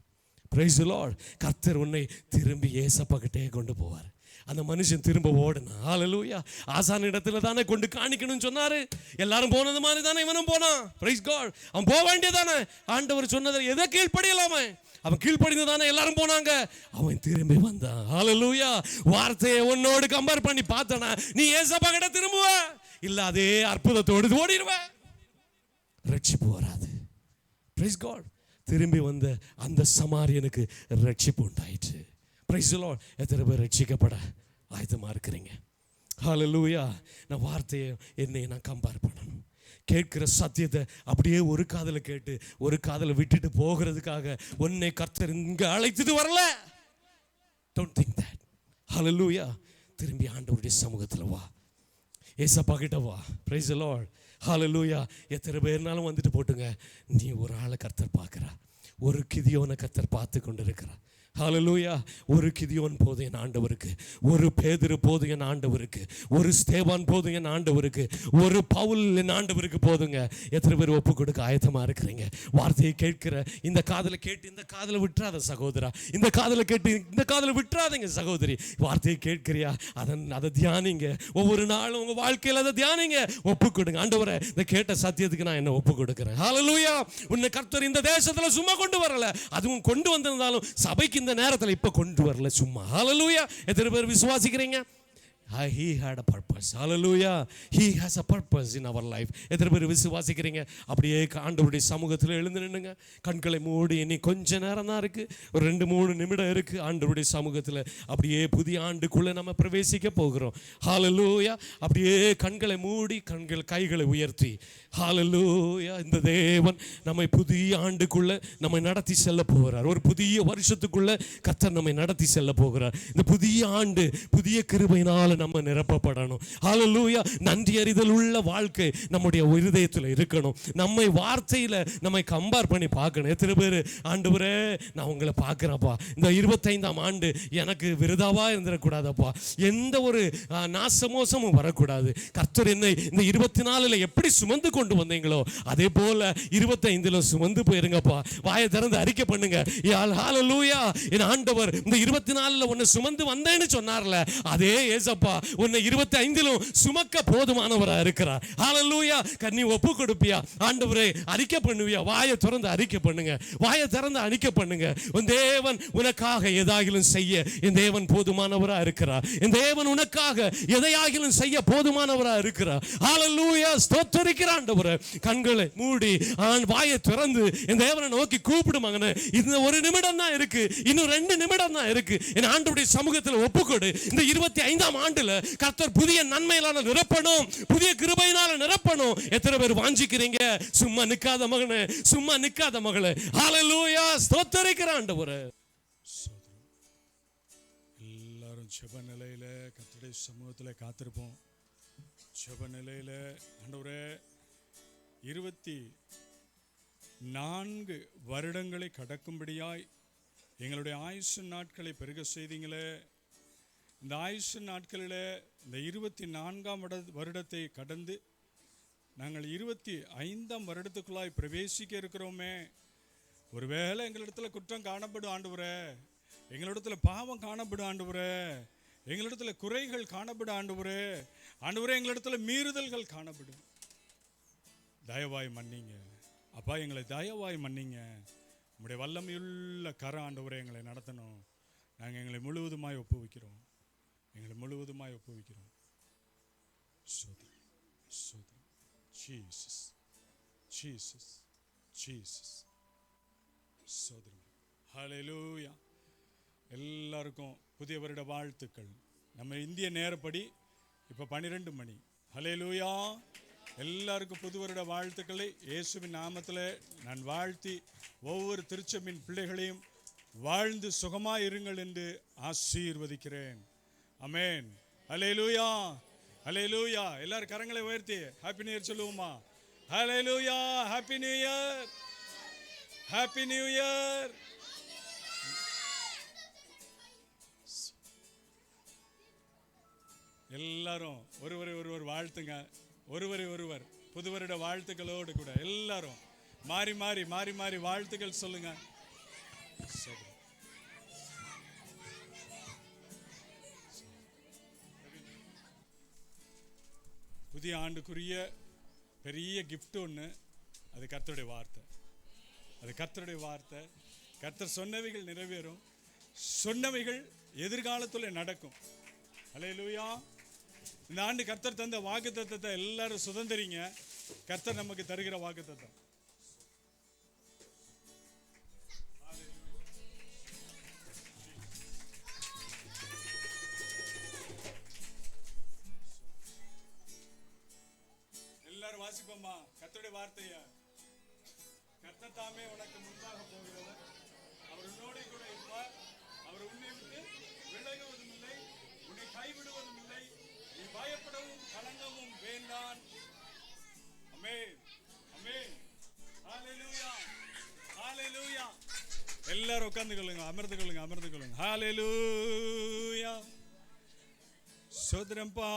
Praise the Lord. கர்த்தர் உன்னை திரும்பி ஏசப்பாகிட்டே கொண்டு போவார். அந்த மனுஷன் திரும்ப ஓடுனான். ஹல்லேலூயா. ஆசான இடத்துல தானே கொண்டு காணிக்கணும்னு சொன்னாரு. எல்லாரும் போனது மாதிரி தானே இவனும் போனான். Praise God. அவன் போக வேண்டியதானே, ஆண்டவர் சொன்னதை எதை கீழ்ப்படியலாமே, அவன் கீழ்ப்படிந்து தானே எல்லாரும் போனாங்க. அவன் திரும்பி வந்தான். ஹல்லேலூயா. வார்த்தையை உன்னோடு கம்பேர் பண்ணி பார்த்தனா நீ ஏசப்பா கிட்ட திரும்புவ, இல்ல அதே அற்புதத்தோடு ஓடிடுவ, ரட்சிப்பு வராது. Praise God. திரும்பி வந்த அந்த சமாரியனுக்கு ரட்சிப்பு உண்டாயிற்று. Praise the Lord. எத்தனை பேர் ரட்சிக்கப்பட ஆயத்தமா இருக்கிறீங்க? ஹல்லேலூயா. நான் வார்த்தையை என்னை நான் கம்பேர் பண்ணணும். கேட்கிற சத்தியத்தை அப்படியே ஒரு காதல கேட்டு ஒரு காதல விட்டுட்டு போகிறதுக்காக உன்னை கர்த்தர் இங்க அழைத்துட்டு வரல. Don't think that. ஹல்லேலூயா. திரும்பி ஆண்டவருடைய சமூகத்தில் வா, ஏசப்பா கிட்ட வா. Praise the Lord. ஹல்லேலூயா. எத்தனை பேர்னாலும் வந்துட்டு போட்டுங்க. நீ ஒரு ஆளை கர்த்தர் பார்க்கிறா, ஒரு கிதியோனை கர்த்தர் பார்த்து கொண்டு இருக்கிறா. ஹல்லேலூயா. ஒரு கிதியோன் போதும் என் ஆண்டவருக்கு, ஒரு பேதுரு போதும் என் ஆண்டவருக்கு, ஒரு ஸ்தேவான் போதும் என் ஆண்டவருக்கு, ஒரு பவுல் என் ஆண்டவருக்கு போதுங்க. எத்தனை பேர் ஒப்பு கொடுக்க ஆயத்தமா இருக்கிறீங்க? வார்த்தையை கேட்கிற இந்த காதலை கேட்டு இந்த காதலை விட்டுறாத சகோதரா, இந்த காதலை கேட்டு இந்த காதலை விட்டுறாதீங்க சகோதரி. வார்த்தையை கேட்கிறியா, அதை தியானிங்க. ஒவ்வொரு நாளும் உங்க வாழ்க்கையில் அதை தியானிங்க. ஒப்பு கொடுங்க. ஆண்டவரே, இந்த கேட்ட சத்தியத்துக்கு நான் என்ன ஒப்பு கொடுக்கிறேன். ஹல்லேலூயா. உன்னை கர்த்தர் இந்த தேசத்துல சும்மா கொண்டு வரல, அதுவும் கொண்டு வந்திருந்தாலும் சபைக்கு இந்த நேரத்தில் இப்ப கொண்டு வரல சும்மா. ஹல்லேலூயா. எத்தனை பேர் விசுவாசிக்கிறீங்க? He had a purpose. Hallelujah. He has a purpose in our life. எத்தனை பேர் விசுவாசிக்கிறீங்க? அப்படியே ஆண்டவருடைய சமூகத்தில் எழுந்து நின்னுங்க. கண்களை மூடி, இனி கொஞ்ச நேரம் தான் இருக்கு, ஒரு 2-3 நிமிடம் இருக்கு. ஆண்டவருடைய சமூகத்தில் அப்படியே புதிய ஆண்டுக்குள்ள நம்ம பிரவேசிக்க போகிறோம். ஹல்லேலூயா. அப்படியே கண்களை மூடி, கைகளை உயர்த்தி, ஹல்லேலூயா. இந்த தேவன் நம்மை புதிய ஆண்டுக்குள்ள நம்மை நடத்தி செல்ல போகிறார். ஒரு புதிய வருஷத்துக்குள்ள கர்த்தர் நம்மை நடத்தி செல்ல போகிறார். இந்த புதிய ஆண்டு புதிய கிருபையினால நம்ம நிரப்பப்படணும். ஹல்லேலூயா. நன்றி அறிதல் உள்ள வாழ்க்கை நம்முடைய இருதயத்தில் இருக்கணும். நம்மை வார்த்தையில நம்மை கம்பேர் பண்ணி பார்க்கணும். எத்தனை பேர் ஆண்டவரே நான் உங்களை பார்க்கிறேன்ப்பா, இந்த 25ஆம் ஆண்டு எனக்கு விருதாவா இருந்துடக்கூடாதப்பா, எந்த ஒரு நாசமோசமும் வரக்கூடாது. கர்த்தர் என்னை இந்த 24ல எப்படி சுமந்து கொண்டு வந்தீங்களோ அதே போல 25ல சுமந்து போயிருங்கப்பா. வாயை திறந்து அறிக்கை பண்ணுங்க. ஹல்லேலூயா. என் ஆண்டவர் இந்த 24ல உன்னை சுமந்து வந்தேன்னு சொன்னார்ல, அதே ஏசப்பா உன்னை 25லும் சுமக்க போதுமானவரா இருக்கிறார். ஹல்லேலூயா. கண்ணி ஒப்பு கொடுப்பியா? ஆண்டவரே அறிக்கை பண்ணுவியா? வாயை திறந்து அறிக்கை பண்ணுங்க. வாயை திறந்து அறிக்கை பண்ணுங்க. உன் தேவன் உனக்காக எதாகிலும் செய்ய என் தேவன் போதுமானவரா இருக்கிறார். என் தேவன் உனக்காக எதையாகிலும் செய்ய போதுமானவரா இருக்கிறார். ஹல்லேலூயா. ஸ்தோத்திரிக்கிற ஆண்டவரே. கண்களை மூடி வாயை திறந்து என் தேவனை நோக்கி கூப்பிடு மகனே. இந்த ஒரு நிமிடம் தான் இருக்கு, இன்னும் 2 நிமிடம் தான் இருக்கு. என் ஆண்டவருடைய சமூகத்தில் ஒப்புக்கொடு. இந்த 25ஆம் ஆண்டுல கர்த்தர் புதிய நன்மையினால நிரப்பணும், புதிய கிருபையினால நிரப்பணும். எத்தனை பேர் வாஞ்சிக்கிறீங்க? சும்மா நிக்காத மகனே, சும்மா நிக்காத மகளே. ஹல்லேலூயா. ஸ்தோத்திரிக்கிற ஆண்டவரே. எல்லாரும் ஜெப நிலையில கர்த்தருடைய சமூகத்துல காத்திருப்போம். ஜெப நிலையில ஆண்டவரே 24 வருடங்களை கடக்கும்படியாய் எங்களுடைய ஆயுசு நாட்களை பெருக செய்தீங்களே. இந்த ஆயுசு நாட்களில் இந்த 24ஆம் வருடத்தை கடந்து நாங்கள் 25ஆம் வருடத்துக்குள்ளாய் பிரவேசிக்க இருக்கிறோமே. ஒருவேளை எங்களிடத்துல குற்றம் காணப்படும் ஆண்டவரே, எங்களிடத்துல பாவம் காணப்படும் ஆண்டவரே, எங்களிடத்துல குறைகள் காணப்படும் ஆண்டவரே, ஆண்டவரே எங்களிடத்துல மீறுதல்கள் காணப்படும். தயவாய் மன்னிங்க அப்பா, எங்களை தயவாய் மன்னிங்க. உங்களுடைய வல்லமையுள்ள கரம் ஆண்டவரே எங்களை நடத்தணும். நாங்கள் எங்களை முழுவதுமாய் ஒப்புவிக்கிறோம், எங்களை முழுவதுமாய் ஒப்புவிக்கிறோம். சோதரம் சோதரம். Jesus Jesus Jesus. சோதரம். ஹல்லேலூயா. எல்லாருக்கும் புதிய வருட வாழ்த்துக்கள். நம்ம இந்திய நேரப்படி இப்போ 12 மணி. ஹல்லேலூயா. எல்லாருக்கும் புது வருட வாழ்த்துக்களை இயேசுவின் நாமத்தில் நான் வாழ்த்தி ஒவ்வொரு திருச்சபையின் பிள்ளைகளையும் வாழ்ந்து சுகமாய் இருங்கள் என்று ஆசீர்வதிக்கிறேன். ஆமென். ஹல்லேலூயா, ஹல்லேலூயா. எல்லாரும் கரங்களை உயர்த்தி ஹாப்பி நியூ இயர் சொல்லுவோமா? Hallelujah, happy new year, happy new year. எல்லாரும் ஒருவர் வாழ்த்துங்க. ஒருவர் புது வருட வாழ்த்துக்களோடு கூட எல்லாரும் மாறி மாறி மாறி மாறி வாழ்த்துக்கள் சொல்லுங்க. புதிய ஆண்டுக்குரிய பெரிய கிஃப்ட் ஒன்று, அது கர்த்தருடைய வார்த்தை. அது கர்த்தருடைய வார்த்தை. கர்த்தர் சொன்னவைகள் நிறைவேறும், சொன்னவைகள் எதிர்காலத்தில் நடக்கும். ஹல்லேலூயா. இந்த ஆண்டு கர்த்தர் தந்த வாக்குத்தத்தத்தை எல்லாரும் சுதந்திரிங்க. கர்த்தர் நமக்கு தருகிற வாக்குத்தத்தம். எல்லாரும் வாசிப்போமா கர்த்தருடைய வார்த்தைய? கர்த்தர் தாமே உனக்கு முன்பாக போகிறவர், அவர் உன்னோடு கூட இருப்பார், அவர் உன்னை விட்டு விலகுவதும் இல்லை, உன்னை கைவிடுவதும் இல்லை, நீ பயப்படவும் கலங்கவும் வேண்டாம். ஆமென், ஆமென். ஹல்லேலூயா, ஹல்லேலூயா. எல்லாரும் உட்கார்ந்து கொள்ளுங்க, அமர்ந்து கொள்ளுங்க, அமர்ந்து கொள்ளுங்க. ஹல்லேலூயா. சோதரம்பா.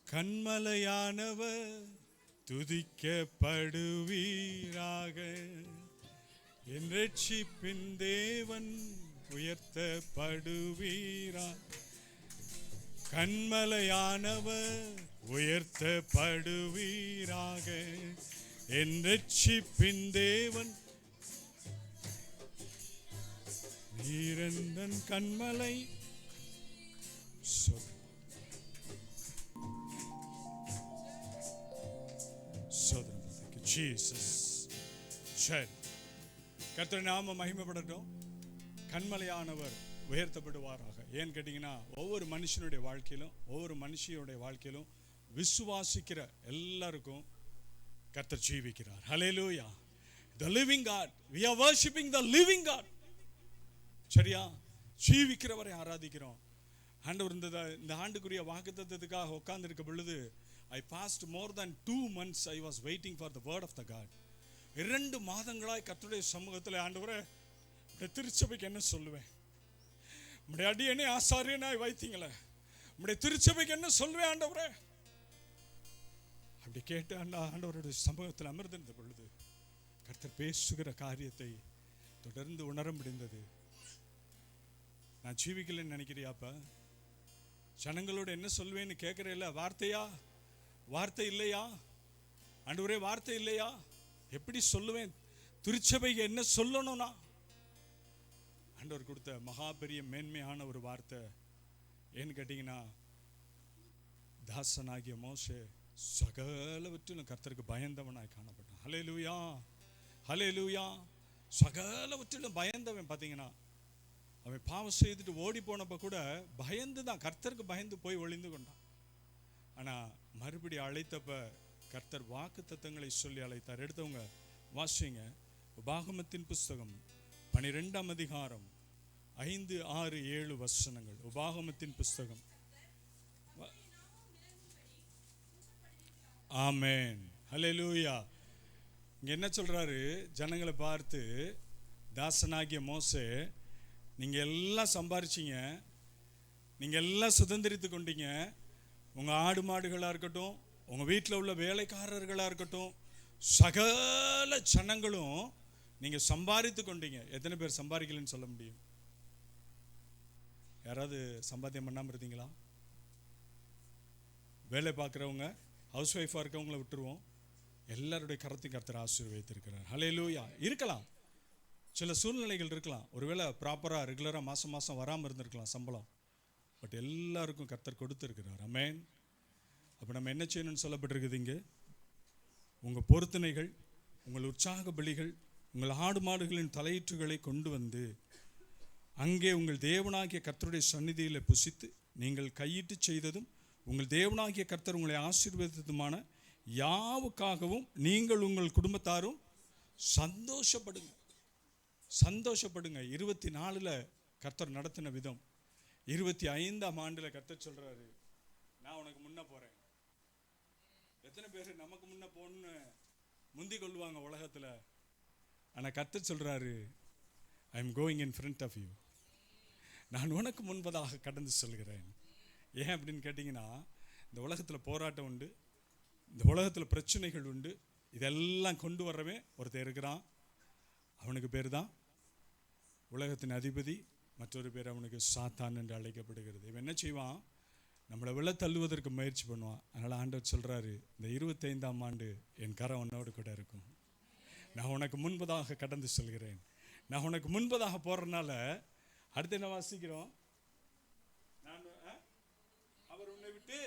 கண்மலையானவர் துதிக்கப்படுவீராக, என் ரட்சிப்பின் தேவன் உயர்த்தப்படுவீராக. கண்மலையானவர் உயர்த்தப்படுவீராக, என் ரட்சிப்பின் தேவன். நீரந்தன் கண்மலை. ஜீசஸ். சரி, கர்த்தர் நாம மகிமைப்படட்டும். கண்மலையானவர் உயர்த்தப்படுவாராக. ஏன்னு கேட்டீங்கன்னா, ஒவ்வொரு மனுஷனுடைய வாழ்க்கையிலும் ஒவ்வொரு மனுஷியுடைய வாழ்க்கையிலும் விசுவாசிக்கிற எல்லாருக்கும் கர்த்தர் ஜீவிக்கிறார். ஹல்லேலூயா. The living God. We are worshiping the living God. சரியா? ஜீவிக்கிறவரை ஆராதிக்கிறோம். ஆண்டவர் இந்த ஆண்டுக்குரிய வாக்குத்தத்தத்துக்காக உட்கார்ந்து இருக்க பொழுது, I passed more than 2 months I was waiting for the word of the God. 2 மாதங்களாய் கர்த்தருடைய சமூகத்தில், ஆண்டவரே இந்த திருச்சபைக்கு என்ன சொல்லுவேன், உம்முடைய அடியேனை ஆசாரியனாய் வைத்தீங்களே, உம்முடைய திருச்சபைக்கு என்ன சொல்லுவேன் ஆண்டவரே அப்படி கேட்டு ஆண்டவருடைய சமூகத்தில் அமர்ந்திருந்த பொழுது கர்த்தர் பேசுகிற காரியத்தை தொடர்ந்து உணர முடிந்தது. நான் ஜீவிக்கலன்னு நினைக்கிறியாப்பா? ஜனங்களோட என்ன சொல்வேன்னு கேட்குறேல்ல, வார்த்தையா? வார்த்தை இல்லையா ஆண்டவரே? வார்த்தை இல்லையா? எப்படி சொல்லுவேன்? திருச்சபைக்கு என்ன சொல்லணும்னா? ஆண்டவர் கொடுத்த மகா பெரிய மேன்மையான ஒரு வார்த்தை ஏன்னு கேட்டீங்கன்னா, தாசனாகிய மோசே சகலவற்றிலும் கர்த்தருக்கு பயந்தவனாய் காணப்பட்டான். ஹல்லேலூயா, ஹல்லேலூயா. சகலவற்றிலும் பயந்தவன். பார்த்தீங்கன்னா, அவன் பாவம் செய்துட்டு ஓடி போனப்ப கூட பயந்து தான், கர்த்தருக்கு பயந்து போய் ஒளிந்து கொண்டான். ஆனால் மறுபடி அழைத்தப்ப கர்த்தர் வாக்கு தத்தங்களை சொல்லி அழைத்தார். எடுத்தவங்க வாசிங்க. உபாகமத்தின் புஸ்தகம் 12ஆம் அதிகாரம் 5, 6, 7 வசனங்கள். உபாகமத்தின் புஸ்தகம். ஆமென், ஹல்லேலூயா. இங்க என்ன சொல்றாரு? ஜனங்களை பார்த்து, தாசனாகிய மோசே, நீங்க எல்லாம் சம்பாரிச்சிங்க, நீங்க எல்லாம் சுதந்திரித்து கொண்டீங்க. உங்க ஆடு மாடுகளா இருக்கட்டும், உங்க வீட்டில் உள்ள வேலைக்காரர்களா இருக்கட்டும், சகல ஜனங்களும் நீங்க சம்பாதித்து கொண்டீங்க. எத்தனை பேர் சம்பாதிக்கலன்னு சொல்ல முடியும்? யாராவது சம்பாத்தியம் பண்ணாமல் இருந்தீங்களா? வேலை பார்க்குறவங்க, ஹவுஸ் ஒய்ஃபாக இருக்கவங்கள விட்டுருவோம். எல்லாருடைய கரத்தையும் கர்த்தர் ஆசீர்வதித்திருக்கிறார். ஹல்லேலூயா. இருக்கலாம், சில சூழ்நிலைகள் இருக்கலாம், ஒருவேளை ப்ராப்பராக ரெகுலராக மாதம் மாதம் வராமல் இருந்திருக்கலாம் சம்பளம். பட் எல்லாருக்கும் கர்த்தர் கொடுத்துருக்கிறார். ஆமென். அப்போ நம்ம என்ன செய்யணும்னு சொல்லப்பட்டிருக்குது இங்கே? உங்கள் பொருத்தனைகள், உங்கள் உற்சாக பலிகள், உங்கள் ஆடு மாடுகளின் தலையீற்றுகளை கொண்டு வந்து அங்கே உங்கள் தேவனாகிய கர்த்தருடைய சந்நிதியில் புசித்து நீங்கள் கையிட்டு செய்ததும் உங்கள் தேவனாகிய கர்த்தர் உங்களை ஆசீர்வதித்ததுமான யாவுக்காகவும் நீங்கள் உங்கள் குடும்பத்தாரும் சந்தோஷப்படுங்க. 24 கர்த்தர் நடத்தின விதம். 25ஆம் ஆண்டுல கர்த்தர் சொல்றாரு, நான் உனக்கு முன்ன போறேன். எத்தனை பேர் நமக்கு முன்ன போன்னு முந்தி கொள்வாங்க உலகத்துல? ஆனா கர்த்தர் சொல்றாரு, I am going in front of you. நான் உனக்கு முன்பதாக கடந்து செல்கிறேன். ஏன் அப்படின்னு கேட்டிங்கன்னா, இந்த உலகத்தில் போராட்டம் உண்டு, இந்த உலகத்தில் பிரச்சனைகள் உண்டு. இதெல்லாம் கொண்டு வர்றவே ஒருத்தர் இருக்கிறான். அவனுக்கு பேர் தான் உலகத்தின் அதிபதி. மற்றொரு பேர் அவனுக்கு சாத்தான் என்று அழைக்கப்படுகிறது. இவன் என்ன செய்வான்? நம்மளை விழ தள்ளுவதற்கு முயற்சி பண்ணுவான். அதனால் ஆண்டவர் சொல்கிறாரு, இந்த 25ஆம் ஆண்டு என் கரம் உன்னோடு கூட இருக்கும். நான் உனக்கு முன்பதாக கடந்து செல்கிறேன். நான் உனக்கு முன்பதாக போகிறதுனால அடுத்து என்ன வாசிக்கிறோம்? அவர் உன்னை விட்டு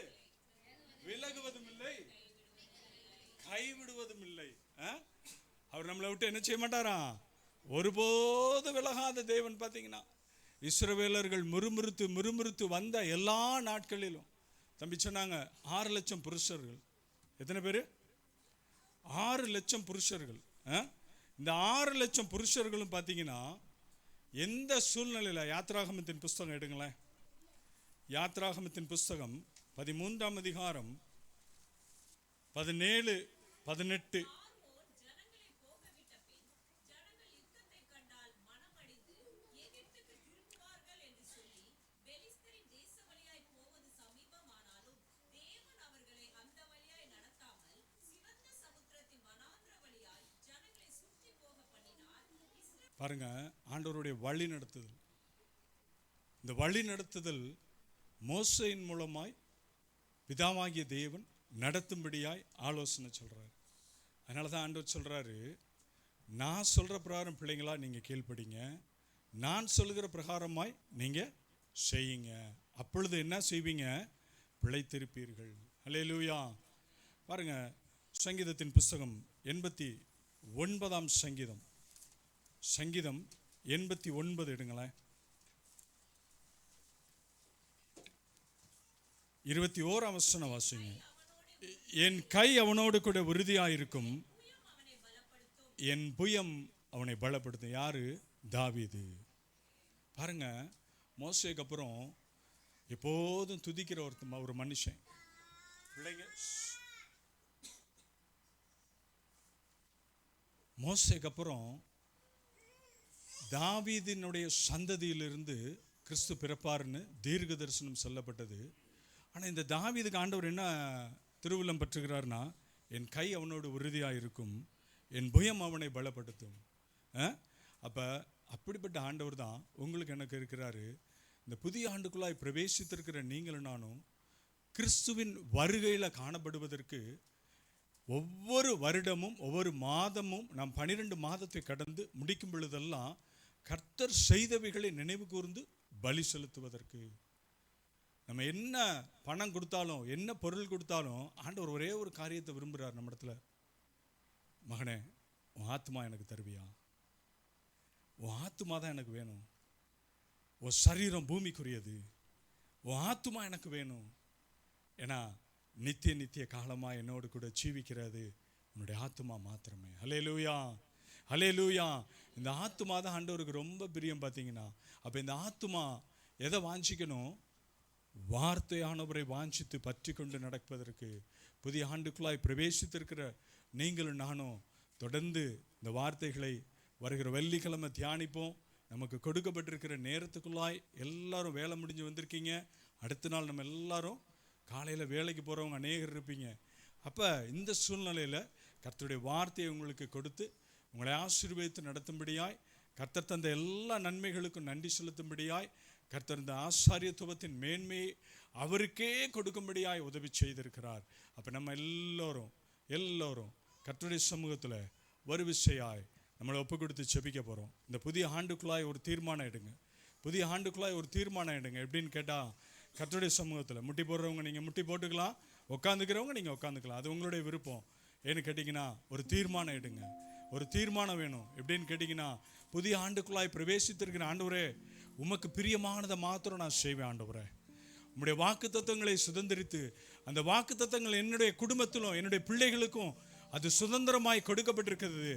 விலகுவதும் இல்லை, கைவிடுவதும் இல்லை. அவர் நம்மளை விட்டு என்ன செய்ய மாட்டாராம்? ஒருபோது விலகாத தேவன். பார்த்தீங்கன்னா இஸ்ரவேலர்கள் முறுமுறுத்து வந்த எல்லா நாட்களிலும் தம்பி சொன்னாங்க 6 லட்சம் புருஷர்கள். எத்தனை பேர்? 6 லட்சம் புருஷர்கள். இந்த 6 லட்சம் புருஷர்களும் பார்த்தீங்கன்னா எந்த சூழ்நிலையில், யாத்ராகமத்தின் புஸ்தகம் எடுங்களேன். யாத்ராகமத்தின் புஸ்தகம் 13ஆம் அதிகாரம் 17, 18. பாருங்க, ஆண்டவருடைய வழி நடத்துதல். இந்த வழி நடத்துதல் மோசேயின் மூலமாய் பிதாவாகிய தேவன் நடத்தும்படியாய் ஆலோசனை சொல்றாரு. அதனால தான் ஆண்டவர் சொல்றாரு, நான் சொல்ற பிரகாரம் பிள்ளைங்களா நீங்க கீழ்ப்படிங்க, நான் சொல்லுகிற பிரகாரமாய் நீங்க செய்யுங்க. அப்பொழுது என்ன செய்வீங்க? பிழைத்திருப்பீர்கள். அல்லேலூயா. பாருங்க, சங்கீதத்தின் புஸ்தகம் 89ஆம் சங்கீதம், சங்கீதம் 89 எடுங்களேன். 21ஆம் வசனம் வாசிங்க. என் கை அவனோடு கூட உறுதியாயிருக்கும், என் புயம் அவனை பலப்படுத்தும். யாரு? தாவீது. பாருங்க, மோசேக்கு அப்புறம் எப்போதும் துதிக்கிற ஒரு மனுஷன். பிள்ளைங்க, மோசேக்கு அப்புறம் தாவீதினுடைய சந்ததியிலிருந்து கிறிஸ்து பிறப்பார்னு தீர்க்க தரிசனம் சொல்லப்பட்டது. ஆனால் இந்த தாவீதுக்கு ஆண்டவர் என்ன திருவுள்ளம் பற்றுகிறார்னா, என் கை அவனோடு உறுதியாக இருக்கும், என் புயம் அவனை பலப்படுத்தும். அப்போ அப்படிப்பட்ட ஆண்டவர் தான் உங்களுக்கு எனக்கு இருக்கிறாரு. இந்த புதிய ஆண்டுக்குள்ளாய் பிரவேசித்திருக்கிற நீங்களும் நானும் கிறிஸ்துவின் வருகையில் காணப்படுவதற்கு ஒவ்வொரு வருடமும் ஒவ்வொரு மாதமும் நாம் 12 மாதத்தை கடந்து முடிக்கும் பொழுதெல்லாம் கர்த்தர் செய்தவைகளை நினைவு கூர்ந்து பலி செலுத்துவதற்கு. நம்ம என்ன பணம் கொடுத்தாலும் என்ன பொருள் கொடுத்தாலும் ஆண்டவர் ஒரே ஒரு காரியத்தை விரும்புகிறார் நம்ம இடத்துல. மகனே, உன் ஆத்மா எனக்கு தருவியா? உன் ஆத்மா தான் எனக்கு வேணும். உன் சரீரம் பூமிக்குரியது, உன் ஆத்மா எனக்கு வேணும். ஏன்னா நித்திய காலமாக என்னோடு கூட ஜீவிக்கிறது உன்னுடைய ஆத்மா மாத்திரமே. ஹல்லேலூயா, ஹல்லேலூயா. இந்த ஆத்மா தான் ஆண்டவருக்கு ரொம்ப பிரியம். பார்த்தீங்கன்னா அப்போ இந்த ஆத்மா எதை வாஞ்சிக்கணும்? வார்த்தையானவரை வாஞ்சித்து பற்றி கொண்டு நடப்பதற்கு. புதிய ஆண்டுக்குள்ளாய் பிரவேசித்திருக்கிற நீங்களும் நானும் தொடர்ந்து இந்த வார்த்தைகளை வருகிற வெள்ளிக்கிழமை தியானிப்போம். நமக்கு கொடுக்கப்பட்டிருக்கிற நேரத்துக்குள்ளாய் எல்லாரும் வேலை முடிஞ்சு வந்திருக்கீங்க. அடுத்த நாள் நம்ம எல்லாரும் காலையில் வேலைக்கு போகிறவங்க அநேகர் இருப்பீங்க. அப்போ இந்த சூழ்நிலையில் கர்த்தருடைய வார்த்தையை உங்களுக்கு கொடுத்து உங்களை ஆசீர்வதித்து நடத்தும்படியாய், கர்த்தர் தந்த எல்லா நன்மைகளுக்கும் நன்றி செலுத்தும்படியாய், கர்த்தர் இந்த ஆசாரியத்துவத்தின் மேன்மையை அவருக்கே கொடுக்கும்படியாய் உதவி செய்திருக்கிறார். அப்போ நம்ம எல்லோரும் கர்த்தருடைய சமூகத்தில் ஒரு விஷயாய் நம்மளை ஒப்பு கொடுத்து செபிக்க போகிறோம். இந்த புதிய ஆண்டுக்குள்ளாய் ஒரு தீர்மானம் எடுங்க. புதிய ஆண்டுக்குள்ளாய் ஒரு தீர்மானம் எடுங்க. எப்படின்னு கேட்டால், கர்த்தருடைய சமூகத்தில் முட்டி போடுறவங்க நீங்கள் முட்டி போட்டுக்கலாம், உட்காந்துக்கிறவங்க நீங்கள் உட்காந்துக்கலாம், அது உங்களுடைய விருப்பம். ஏன்னு கேட்டிங்கன்னா ஒரு தீர்மானம் எடுங்க. ஒரு தீர்மானம் வேணும். எப்படின்னு கேட்டிங்கன்னா, புதிய ஆண்டுக்குள்ளாய் பிரவேசித்திருக்கிற ஆண்டவரே, உமக்கு பிரியமானதை மாத்திரம் நான் செய்வேன். ஆண்டவரே, உம்முடைய வாக்குத்தத்தங்களை சுதந்திரித்து அந்த வாக்குத்தத்தங்கள் என்னுடைய குடும்பத்திலும் என்னுடைய பிள்ளைகளுக்கும் அது சுதந்திரமாய் கொடுக்கப்பட்டிருக்கிறது,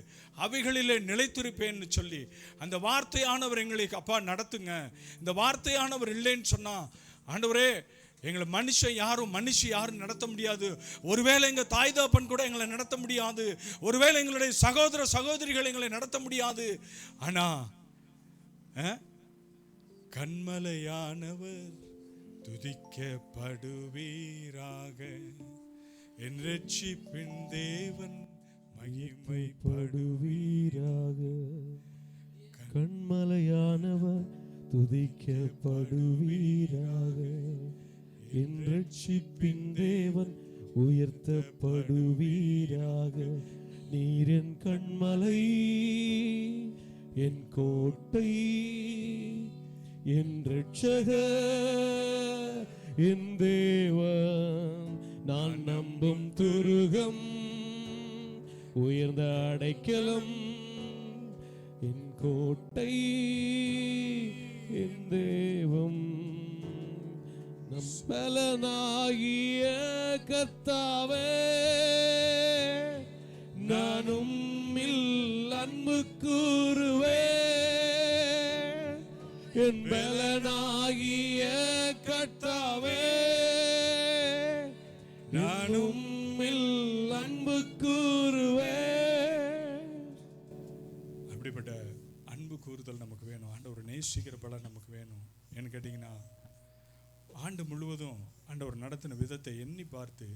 அவைகளிலே நிலைத்திருப்பேன்னு சொல்லி அந்த வார்த்தையானவர் எங்களை அப்பா நடத்துங்க. இந்த வார்த்தையானவர் இல்லைன்னு சொன்னா ஆண்டவரே எங்களை மனுஷி யாரும் நடத்த முடியாது. ஒருவேளை எங்க தாய் தகப்பன் கூட எங்களை நடத்த முடியாது, ஒருவேளை எங்களுடைய சகோதர சகோதரிகள் எங்களை நடத்த முடியாது. ஆனா கண்மலையானவர் துதிக்கப்படுவீராக, என் ரட்சிப்பின் தேவன் மகிமைப்படுவீராக. கண்மலையானவர் துதிக்கப்படுவீராக, என் ரட்சிப்பின் தேவன் உயர்த்தப்படுவீராக. நீர் என் கண்மலை, என் கோட்டை, என் ரட்சகர், என் தேவன், நான் நம்பும் துருகம், உயர்ந்த அடைக்கலம், என் கோட்டை, என் தேவம், நம்பலனாகிய கர்த்தாவே, நானும் அன்பு கூறுவே, என் பலனாகிய கர்த்தாவே, நானும் அன்பு கூறுவே. அப்படிப்பட்ட அன்பு கூறுதல் நமக்கு வேணும். ஆண்டவர் நேசிக்கிற பலன் நமக்கு வேணும். ஏன்னு கேட்டிங்கன்னா ஆண்டு முழுவதும் ஆண்டவர் நடத்தின விதத்தை எண்ணி பார்த்து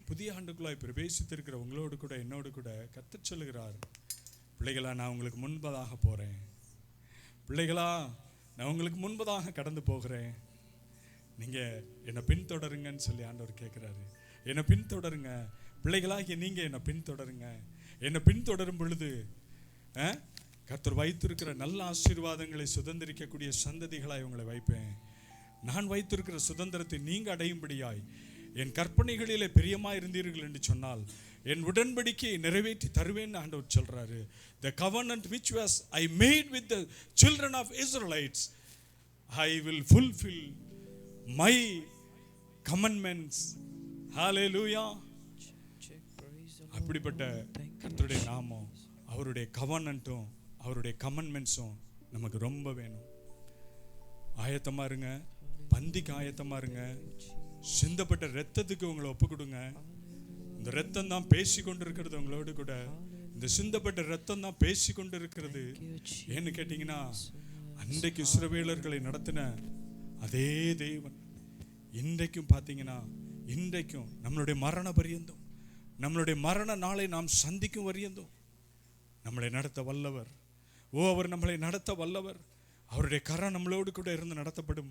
புதிய ஆண்டுக்குள்ளாய் பிரவேசித்திருக்கிற உங்களோடு கூட என்னோடு கூட கர்த்தர் சொல்லுகிறார், பிள்ளைகளா நான் உங்களுக்கு முன்பதாக போகிறேன், பிள்ளைகளா நான் உங்களுக்கு முன்பதாக கடந்து போகிறேன், நீங்கள் என்னை பின்தொடருங்கன்னு சொல்லி ஆண்டவர் கேட்குறாரு. என்னை பின்தொடருங்க பிள்ளைகளாகிய நீங்கள் என்னை பின்தொடருங்க. என்னை பின்தொடரும் பொழுது கர்த்தர் வைத்திருக்கிற நல்ல ஆசீர்வாதங்களை சுதந்திரிக்கக்கூடிய சந்ததிகளாய் உங்களை வைப்பேன். நான் வைத்திருக்கிற சுதந்திரத்தை நீங்கள் அடையும்படியாய் என் கற்பனைகளிலே பிரியமாக இருந்தீர்கள் என்று சொன்னால் என் உடன்படிக்கையை நிறைவேற்றி தருவேன்னு ஆண்டவர் சொல்றாரு. The covenant which was I made with the children of Israelites, I will fulfill my commandments. Hallelujah. அப்படிப்பட்ட கர்த்தருடைய நாமம், அவருடைய கவர்னன்ட்டும் அவருடைய கமன்மெண்ட்ஸும் நமக்கு ரொம்ப வேணும். ஆயத்தமா இருங்க, பந்திக்கு ஆயத்தமா இருங்க. சிந்தப்பட்ட ரத்தத்துக்கு உங்களை ஒப்பு கொடுங்க. இந்த ரத்தம் தான் பேசி கொண்டிருக்கிறது உங்களோடு கூட. இந்த சிந்தப்பட்ட ரத்தம் தான் பேசி கொண்டிருக்கிறது. ஏன்னு கேட்டீங்கன்னா அன்றைக்கு இஸ்ரவேலர்களை நடத்தின அதே தேவன் இன்றைக்கும் பார்த்தீங்கன்னா இன்றைக்கும் நம்மளுடைய மரண பரியந்தம், நம்மளுடைய மரண நாளை நாம் சந்திக்கும் வரியந்தம் நம்மளை நடத்த வல்லவர். அவர் நம்மளை நடத்த வல்லவர். அவருடைய கரம் நம்மளோடு கூட இருந்து நடத்தப்படும்.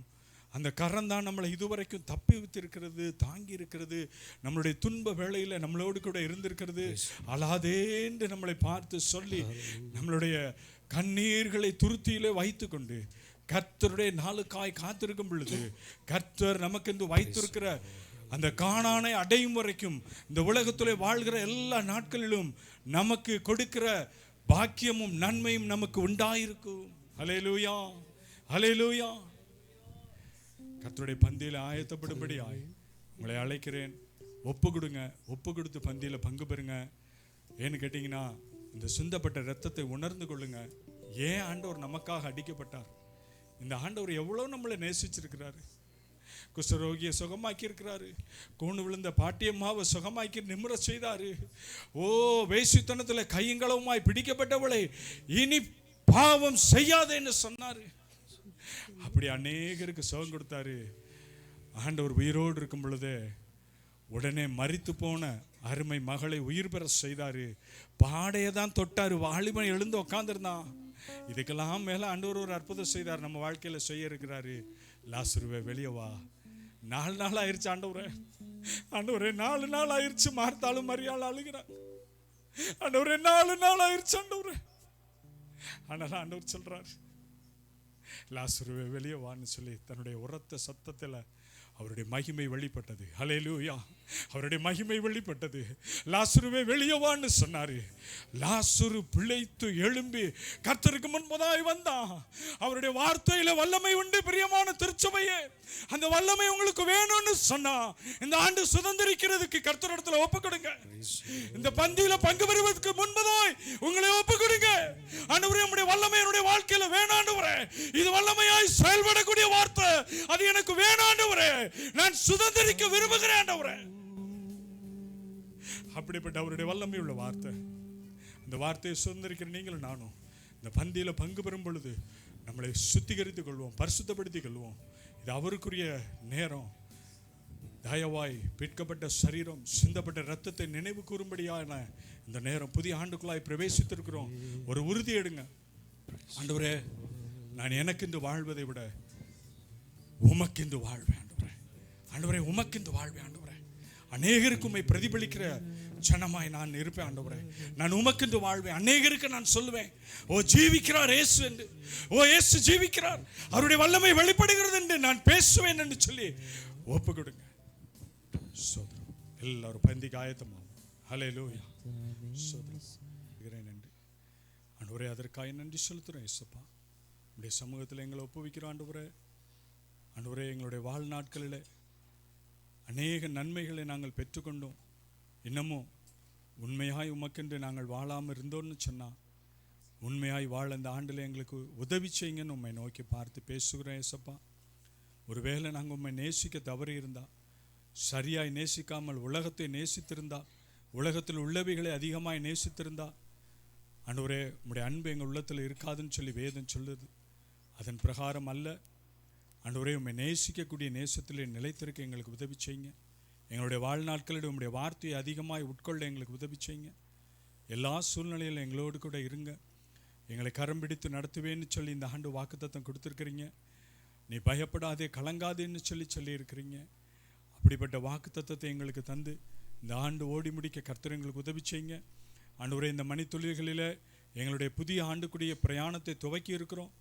அந்த கரம் தான் நம்மளை இதுவரைக்கும் தப்பி வைத்திருக்கிறது, தாங்கி இருக்கிறது. நம்மளுடைய துன்ப வேளையில் நம்மளோடு கூட இருந்திருக்கிறது. அழாதேன்று நம்மளை பார்த்து சொல்லி நம்மளுடைய கண்ணீர்களை துருத்தியிலே வைத்து கொண்டு கர்த்தருடைய நாளுக்காய் காத்திருக்கும் பொழுது கர்த்தர் நமக்கு இந்த வைத்திருக்கிற அந்த கானானை அடையும் வரைக்கும் இந்த உலகத்திலே வாழ்கிற எல்லா நாட்களிலும் நமக்கு கொடுக்கிற பாக்கியமும் நன்மையும் நமக்கு உண்டாயிருக்கும். ஹல்லேலூயா, ஹல்லேலூயா. கர்த்தருடைய பந்தியில் ஆயத்தப்படும்படியாய் உங்களை அழைக்கிறேன். ஒப்பு கொடுங்க, ஒப்பு கொடுத்து பந்தியில் பங்கு பெறுங்க. ஏன்னு கேட்டிங்கன்னா இந்த சிந்தப்பட்ட இரத்தத்தை உணர்ந்து கொள்ளுங்க. ஏன் ஆண்டவர் நமக்காக அடிக்கப்பட்டார்? இந்த ஆண்டவர் எவ்வளோ நம்மளை நேசிச்சிருக்கிறாரு. குஷ்டரோகியை சுகமாக்கி இருக்கிறாரு. கூணு விழுந்த பாட்டியம்மாவை சுகமாக்கி நிமிர செய்தாரு. வேசித்தனத்தில் கையங்களவுமாய் பிடிக்கப்பட்டவளை இனி பாவம் செய்யாதேன்னு சொன்னாரு. அப்படி அநேகருக்கு சுகம் கொடுத்தாரு. ஆண்டவர் உயிரோடு இருக்கும் பொழுதே உடனே மரித்து போன அருமை மகளை உயிர் பெற செய்தாரு. பாடையை தான் தொட்டாரு. வாலிபன் எழுந்து உட்காந்துருந்தான். இதுக்கெல்லாம் மேல ஆண்டவர் ஒரு அற்புதம் செய்தார். நம்ம வாழ்க்கையில செய்ய இருக்கிறாரு. லாசருவே வெளியே வா. 4 நாள் ஆயிருச்சு ஆண்டவரே, ஆண்டவரே 4 நாள் ஆயிருச்சு. மார்த்தாலும் மரியாள் அழுகிறார். ஆண்டவரே 4 நாள் ஆயிருச்சு ஆண்டவரே. ஆனால் ஆண்டவர் சொல்றாரு லாசருவே வெளியே வான்னு சொல்லி தன்னுடைய உரத்த சத்தத்தில் அவருடைய மகிமை வெளிப்பட்டது. ஹல்லேலூயா. அவருடைய மகிமை வெளிப்பட்டது. லாசருவே வெளியே வான்னு சொன்னாரு. லாசரு பிழைத்து எழும்பி கர்த்தருக்கு முன்பதாய் வந்தான். அவருடைய வார்த்தையில வல்லமை உண்டு. பிரியமான திருச்சபையே, அந்த வல்லமை உங்களுக்கு வேணும்னு சொன்னா இந்த ஆண்டு சுதந்திரிக்கிறதுக்கு கர்த்தரிடத்துல ஒப்பு கொடுங்க. இந்த பந்தியில பங்கு பெறுவதற்கு முன்பதாய் உங்களை ஒப்பு கொடுங்க. ஆண்டவரே, உம்முடைய வல்லமை என்னுடைய வாழ்க்கையில வேணும் ஆண்டவரே. இது வல்லமையாய் செயல்படக்கூடிய வார்த்தை, அது எனக்கு வேணும் ஆண்டவரே. நான் சுதந்திரிக்க விரும்புகிறேன் ஆண்டவரே. அப்படிப்பட்ட அவருடைய வல்லமை உள்ள வார்த்தை, இந்த வார்த்தையை சுதந்திரிக்கிற நீங்களும் நானும் இந்த பந்தியில பங்கு பெறும் பொழுது நம்மளை சுத்திகரித்துக் கொள்வோம், பரிசுத்தப்படுத்திக் கொள்வோம். இது அவருக்குரிய நேரம். தயவாய் மீட்கப்பட்ட சரீரம், சிந்தப்பட்ட இரத்தத்தை நினைவு கூறும்படியான இந்த நேரம். புதிய ஆண்டுக்குள்ளாய் பிரவேசித்திருக்கிறோம். ஒரு உறுதி எடுங்க. ஆண்டவரே, நான் எனக்கென்று வாழ்வதை விட உமக்கென்று வாழ்வேன் ஆண்டவரே. ஆண்டவரே, உமக்கென்று வாழ்வேன் ஆண்டவரே. அநேகருக்கு உம்மை பிரதிபலிக்கிற ஜனமாய் நான் இருப்பேன் ஆண்டவரே. நான் உமக்கென்று வாழ்வேன். அநேகருக்கு நான் சொல்லுவேன், ஓ ஜீவிக்கிறார் இயேசு என்று, ஓ இயேசு ஜீவிக்கிறார், அவருடைய வல்லமை வெளிப்படுகிறது என்று நான் பேசுவேன் என்று சொல்லி ஒப்பு கொடுங்க. எல்லாரும் பந்திக்கு ஆயத்தமாகும். ஹல்லேலூயா. நன்றி ஆண்டவரே, அதற்காக நன்றி செலுத்துறோம். இயேசுப்பா, உடைய சமூகத்தில் எங்களை ஒப்புவிக்கிறோம் ஆண்டவரே. ஆண்டவரே, எங்களுடைய வாழ்நாட்களில் அநேக நன்மைகளை நாங்கள் பெற்றுக்கொண்டோம். இன்னமும் உண்மையாய் உமக்கென்று நாங்கள் வாழாமல் இருந்தோம்னு சொன்னால், உண்மையாய் வாழ இந்த ஆண்டில் எங்களுக்கு உதவி செய்யுங்கன்னு உண்மை நோக்கி பார்த்து பேசுகிறேன். ஏசப்பா, ஒருவேளை நாங்கள் உண்மை நேசிக்க தவறி இருந்தால், சரியாய் நேசிக்காமல் உலகத்தை நேசித்திருந்தா, உலகத்தில் உள்ளவைகளை அதிகமாய் நேசித்திருந்தா, ஆண்டவரே, உம்முடைய அன்பு எங்கள் உள்ளத்தில் இருக்காதுன்னு சொல்லி வேதம் சொல்லுது. அதன் பிரகாரம் அல்ல ஆண்டவரே, உம்மை நேசிக்கக்கூடிய நேசத்திலே நிலைத்திருக்க எங்களுக்கு உதவி செய்யுங்க. எங்களுடைய வாழ்நாட்களில் உம்முடைய வார்த்தையை அதிகமாய் உட்கொள்ள எங்களுக்கு உதவி செய்யுங்க. எல்லா சூழ்நிலையிலும் எங்களோடு கூட இருங்க. எங்களை கரம் பிடித்து நடத்துவேன்னு சொல்லி இந்த ஆண்டு வாக்குத்தத்தம் கொடுத்துருக்கிறீங்க. நீ பயப்படாதே, கலங்காதேன்னு சொல்லி இருக்கிறீங்க. அப்படிப்பட்ட வாக்குத்தத்தத்தை எங்களுக்கு தந்து இந்த ஆண்டு ஓடி முடிக்க கர்த்தர் எங்களுக்கு உதவி செய்யுங்க. ஆண்டவரே, இந்த மணித்துளிகளில் எங்களுடைய புதிய ஆண்டுக்குரிய பிரயாணத்தை துவக்கி இருக்கிறோம்.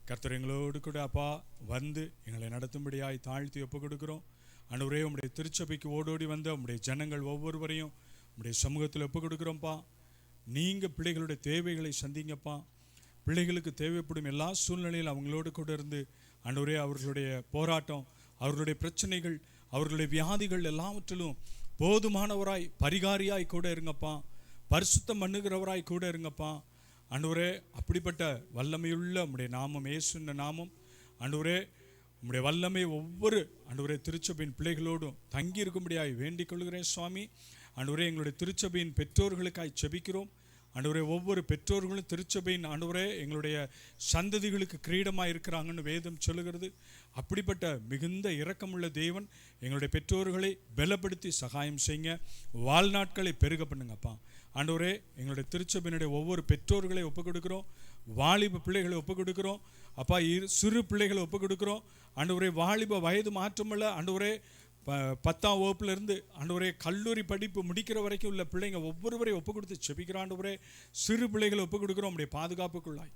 கர்த்தர் எங்களோடு கூட அப்பா வந்து எங்களை நடத்தும்படியாய் தாழ்த்தி ஒப்பு கொடுக்குறோம். ஆண்டவரே, உம்முடைய திருச்சபைக்கு ஓடோடி வந்த உம்முடைய ஜனங்கள் ஒவ்வொருவரையும் உம்முடைய சமூகத்தில் ஒப்பு கொடுக்குறோம்ப்பா. நீங்கள் பிள்ளைகளுடைய தேவைகளை சந்திங்கப்பா. பிள்ளைகளுக்கு தேவைப்படும் எல்லா சூழ்நிலையில் அவங்களோடு கூட இருந்து ஆண்டவரே, அவர்களுடைய போராட்டம், அவர்களுடைய பிரச்சனைகள், அவர்களுடைய வியாதிகள் எல்லாவற்றிலும் போதுமானவராய் பரிகாரியாய் கூட இருங்கப்பா. பரிசுத்தம் பண்ணுகிறவராய் கூட இருங்கப்பா. ஆண்டவரே, அப்படிப்பட்ட வல்லமையுள்ள உம்முடைய நாமம், இயேசுவின் நாமம், ஆண்டவரே, உம்முடைய வல்லமை ஒவ்வொரு ஆண்டவரே திருச்சபையின் பிள்ளைகளோடும் தங்கி இருக்கும்படியாய் வேண்டிக் கொள்கிறேன் சுவாமி. ஆண்டவரே, எங்களுடைய திருச்சபையின் பெற்றோர்களுக்காய் செபிக்கிறோம். ஆண்டவரே, ஒவ்வொரு பெற்றோர்களும் திருச்சபையின் ஆண்டவரே எங்களுடைய சந்ததிகளுக்கு கிரீடமாக இருக்கிறாங்கன்னு வேதம் சொல்லுகிறது. அப்படிப்பட்ட மிகுந்த இரக்கமுள்ள தேவன் எங்களுடைய பெற்றோர்களை பலப்படுத்தி சகாயம் செய்யுங்க. வாழ்நாட்களை பெருக பண்ணுங்கப்பா. ஆண்டவரே, எங்களுடைய திருச்சபையினுடைய ஒவ்வொரு பெற்றோர்களை ஒப்புக் கொடுக்குறோம். வாலிப பிள்ளைகளை ஒப்புக் கொடுக்குறோம் அப்பா. சிறு பிள்ளைகளை ஒப்புக் கொடுக்குறோம் ஆண்டவரே. வாலிப வயது மாற்றமல்ல ஆண்டவரே, 10ஆம் வகுப்புலேருந்து ஆண்டவரே கல்லூரி படிப்பு முடிக்கிற வரைக்கும் உள்ள பிள்ளைங்க ஒவ்வொருவரையும் ஒப்பு கொடுத்து செபிக்கிறோம் ஆண்டவரே. சிறு பிள்ளைகளை ஒப்பு கொடுக்குறோம் உடைய பாதுகாப்புக்குள்ளாய்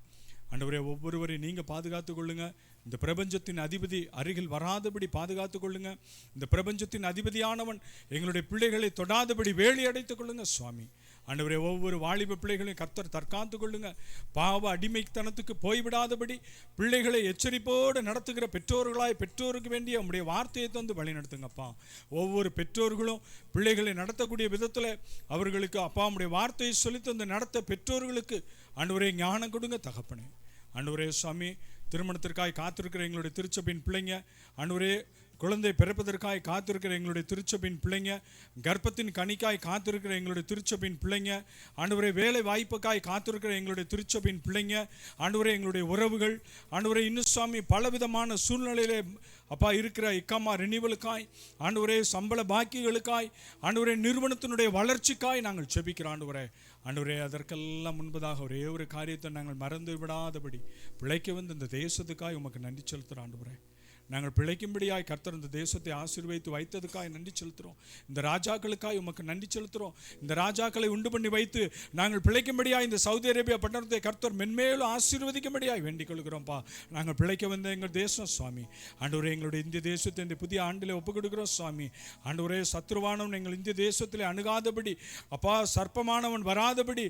ஆண்டவரே. ஒவ்வொருவரையும் நீங்கள் பாதுகாத்து கொள்ளுங்க. இந்த பிரபஞ்சத்தின் அதிபதி அருகில் வராதபடி பாதுகாத்து கொள்ளுங்க. இந்த பிரபஞ்சத்தின் அதிபதியானவன் எங்களுடைய பிள்ளைகளை தொடாதபடி வேலி அடைத்துக் கொள்ளுங்க சுவாமி. ஆண்டவரே, ஒவ்வொரு வாலிப பிள்ளைகளையும் கர்த்தர் தற்காத்து கொள்ளுங்க. பாவ அடிமைத்தனத்துக்கு போய்விடாதபடி பிள்ளைகளை எச்சரிப்போடு நடத்துகிற பெற்றோர்களாய் பெற்றோருக்கு வேண்டிய உம்முடைய வார்த்தையை தந்து வழி நடத்துங்கப்பா. ஒவ்வொரு பெற்றோர்களும் பிள்ளைகளை நடத்தக்கூடிய விதத்தில் அவர்களுக்கு அப்பா உம்முடைய வார்த்தையை சொல்லி தந்து நடத்த பெற்றோர்களுக்கு ஆண்டவரே ஞானம் கொடுங்க தகப்பனே. ஆண்டவரே சுவாமி, திருமணத்திற்காய் காத்திருக்கிற எங்களுடைய திருச்சபையின் பிள்ளைங்க, ஆண்டவரே குழந்தை பிறப்பதற்காய் காத்திருக்கிற எங்களுடைய திருச்சபையின் பிள்ளைங்க, கர்ப்பத்தின் கனிக்காய் காத்திருக்கிற எங்களுடைய திருச்சபையின் பிள்ளைங்க, ஆண்டவரே வேலை வாய்ப்புக்காய் காத்திருக்கிற எங்களுடைய திருச்சபையின் பிள்ளைங்க, ஆண்டவரே எங்களுடைய உறவுகள், ஆண்டவரே இன்னும் சுவாமி பலவிதமான சூழ்நிலையிலே அப்பா இருக்கிற இக்கம்மா ரினிவலுக்காய், ஆண்டவரே சம்பள பாக்கிகளுக்காய், ஆண்டவரே நிறுவனத்தினுடைய வளர்ச்சிக்காய் நாங்கள் செபிக்கிறோம் ஆண்டவரே. ஆண்டவரே, அதற்கெல்லாம் முன்பதாக ஒரே ஒரு காரியத்தை நாங்கள் மறந்து விடாதபடி பிழைக்க வந்து இந்த தேசத்துக்காய் உமக்கு நன்றி செலுத்துகிறோம் ஆண்டவரே. நாங்கள் பிழைக்கும்படியாய் கர்த்தர் இந்த தேசத்தை ஆசீர்வதித்து வைத்ததுக்காய் நன்றி செலுத்துகிறோம். இந்த ராஜாக்களுக்காய் உமக்கு நன்றி செலுத்துகிறோம். இந்த ராஜாக்களை உண்டு பண்ணி வைத்து நாங்கள் பிழைக்கும்படியாய் இந்த சவுதி அரேபியா பட்டணத்தை கர்த்தர் மென்மேலும் ஆசீர்வதிக்கும்படியாய் வேண்டிக் கொள்கிறோம்ப்பா. நாங்கள் பிழைக்க வந்த எங்கள் தேசம் சுவாமி. ஆண்டவரே, எங்களுடைய இந்திய தேசத்தை இந்த புதிய ஆண்டில் ஒப்புக் கொடுக்கிறோம் சுவாமி. ஆண்டவரே, சத்ருவானவன் எங்கள் இந்திய தேசத்தில் அணுகாதபடி, அப்பா சர்ப்பமானவன் வராதபடி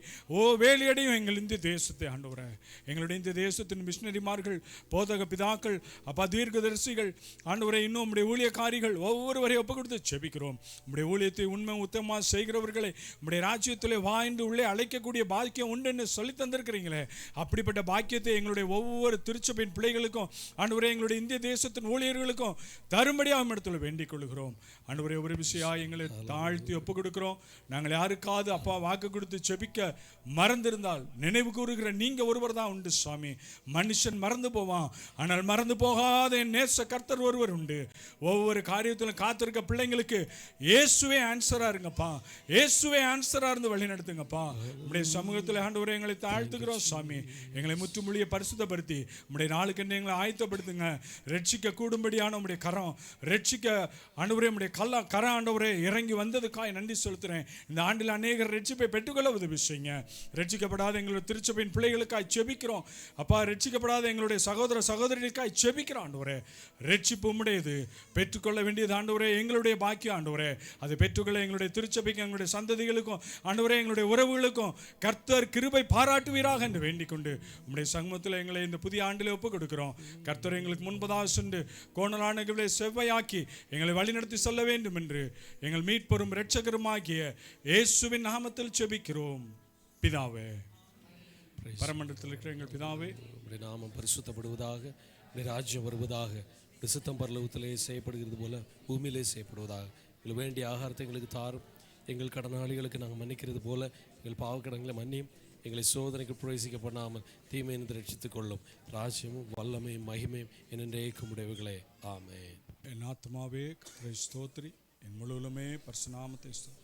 வேலியடையும் எங்கள் இந்திய தேசத்தை. ஆண்டவரே, எங்களுடைய இந்திய தேசத்தின் மிஷனரிமார்கள், போதக பிதாக்கள், அப்பா தீர்க்கதரிசிகள், ஆண்டவரே, இன்னும் உம்முடைய ஊழியக்காரிகள் ஒவ்வொருவரையும் ஒப்புக் கொடுத்து செபிக்கிறோம். உம்முடைய ஊழியத்தை உண்மை உத்தமமாக செய்கிறவர்களை உம்முடைய ராஜ்யத்தில் வாய்ந்து உள்ளே அழைக்கக்கூடிய பாக்கியம் உண்டு என்று சொல்லி தந்திருக்கிறீங்களே, அப்படிப்பட்ட பாக்கியத்தை எங்களுடைய ஒவ்வொரு திருச்சபையின் பிள்ளைகளுக்கும், ஆண்டவரே, எங்களுடைய இந்திய தேசத்தின் ஊழியர்களுக்கும் தரும்படியாக இடத்துல வேண்டிக் கொள்கிறோம். ஆண்டவரே, ஒரு விஷயம் எங்களை தாழ்த்தி ஒப்புக் கொடுக்கிறோம். நாங்கள் யாருக்காவது அப்பா வாக்கு கொடுத்து செபிக்க மறந்திருந்தால் நினைவு கூறுகிற நீங்க ஒருவர் தான் உண்டு சுவாமி. மனுஷன் மறந்து போவான், ஆனால் மறந்து போகாத என் நேச கர்த்தர் ஒருவர் உண்டு. ஒவ்வொரு காரியத்திலும் காத்திருக்க பிள்ளைங்களுக்கு இயேசுவே ஆன்சரா இருங்கப்பா. இயேசுவே ஆன்சரா இருந்து வழி நடத்துங்கப்பா. உம்முடைய சமூகத்தில் ஆண்டவரே எங்களை தாழ்த்துகிறோம் சுவாமி. எங்களை முற்றுமொழியை பரிசுத்தப்படுத்தி உம்முடைய நாளுக்கு எங்களை ஆயத்தப்படுத்துங்க. ரட்சிக்க கூடும்படியான உம்முடைய கரம், ரட்சிக்க ஆண்டவரே உம்முடைய கரம் ஆண்டவரே இறங்கி வந்ததுக்காய் நன்றி செலுத்துறேன். இந்த ஆண்டில் அநேகர் ரட்சிப்பை பெற்றுக்கொள்ள உதவி செய்யுங்க. ரட்சிக்கப்படாத எங்களுடைய திருச்சபையின் பிள்ளைகளுக்காய் செபிக்கிறோம் அப்பா. ரட்சிக்கப்படாத எங்களுடைய சகோதர சகோதரிகளுக்காய் செபிக்கிறோம் ஆண்டவரே. ரட்சிப்பு உம்முடையது, பெற்றுக்கொள்ள வேண்டியது ஆண்டவரே எங்களுடைய பாக்கியம் ஆண்டவரே. அதை பெற்றுக்கொள்ள எங்களுடைய திருச்சபைக்கு, எங்களுடைய சந்ததிகளுக்கும் ஆண்டவரே, எங்களுடைய உறவுகளுக்கும் கர்த்தர் கிருபை பாராட்டுவீராக என்று வேண்டிக் கொண்டு உம்முடைய சமூகத்தில் எங்களை இந்த புதிய ஆண்டில் ஒப்புக் கொடுக்கிறோம். கர்த்தர் எங்களுக்கு முன்பதாக சென்று கோணலானங்களை செவ்வையாக்கி எங்களை வழிநடத்தி சொல்ல வேண்டும் என்று எங்கள் மீட்பெரும் இரட்சகருமாகிய இயேசுவின் நாமத்தில் செபிக்கிறோம் பிதாவே. பரமண்டலத்தில் இருக்கிற எங்கள் பிதாவே, உம்முடைய நாமம் பரிசுத்தப்படுவதாக, உம்முடைய ராஜ்யம் வருவதாக, உம்முடைய சித்தம் பரலோகத்திலே செய்யப்படுகிறது போல பூமியிலே செய்யப்படுவதாக. எங்களுக்கு வேண்டிய ஆகாரத்தை எங்களுக்கு தாரும். எங்கள் கடனாளிகளுக்கு நாங்கள் மன்னிக்கிறது போல எங்கள் பாவக்கடங்களை மன்னியும். எங்களை சோதனைக்கு பிரவேசிக்க பண்ணாமல் தீமையிலிருந்து ரட்சித்துக் கொள்ளும். ராஜ்யமும் வல்லமையும் மகிமையும் என்னென்றேக்கும் உடையவைகளே. ஆமென். என் ஆத்மாவே கர்த்தரை ஸ்தோத்திரி, என் முழுவலுமே பரிசுநாமத்தை ஸ்தோத்திரி.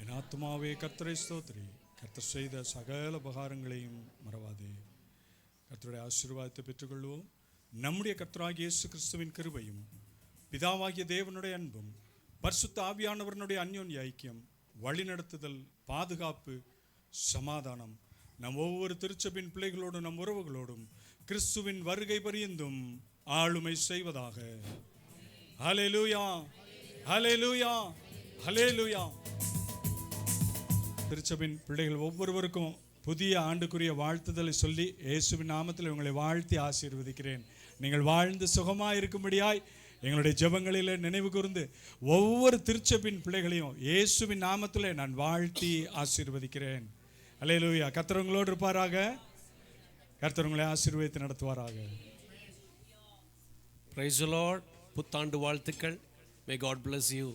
என் ஆத்மாவே கர்த்தரை ஸ்தோத்திரி, கர்த்தர் செய்த சகல உபகாரங்களையும் மறவாதே. கர்த்தருடைய ஆசீர்வாதத்தை பெற்றுக்கொள்வோம். நம்முடைய கர்த்தராகிய இயேசு கிறிஸ்துவின் கிருபையும், பிதாவாகிய தேவனுடைய அன்பும், பரிசுத்த ஆவியானவருடைய அந்யோன்ய ஐக்கியம், வழிநடத்துதல், பாதுகாப்பு, சமாதானம் நம் ஒவ்வொரு திருச்சபையின் பிள்ளைகளோடும் நம் உறவுகளோடும் கிறிஸ்துவின் வருகை பரியந்தும் ஆளுமை செய்வதாக. ஹல்லேலூயா, ஹல்லேலூயா, ஹல்லேலூயா. திருச்சபையின் பிள்ளைகள் ஒவ்வொருவருக்கும் புதிய ஆண்டுக்குரிய வாழ்த்துதலை சொல்லி இயேசுவின் நாமத்தில் உங்களை வாழ்த்தி ஆசீர்வதிக்கிறேன். நீங்கள் வாழ்ந்து சுகமாக இருக்கும்படியாய் எங்களுடைய ஜெபங்களில் நினைவு கூர்ந்து ஒவ்வொரு திருச்சபையின் பிள்ளைகளையும் இயேசுவின் நாமத்தில் நான் வாழ்த்தி ஆசீர்வதிக்கிறேன். அல்லேலூயா. கர்த்தர் உங்களோடு இருப்பாராக. கர்த்தர் உங்களை ஆசீர்வதித்து நடத்துவாராக. Praise the Lord. புத்தாண்டு வாழ்த்துக்கள். May God bless you.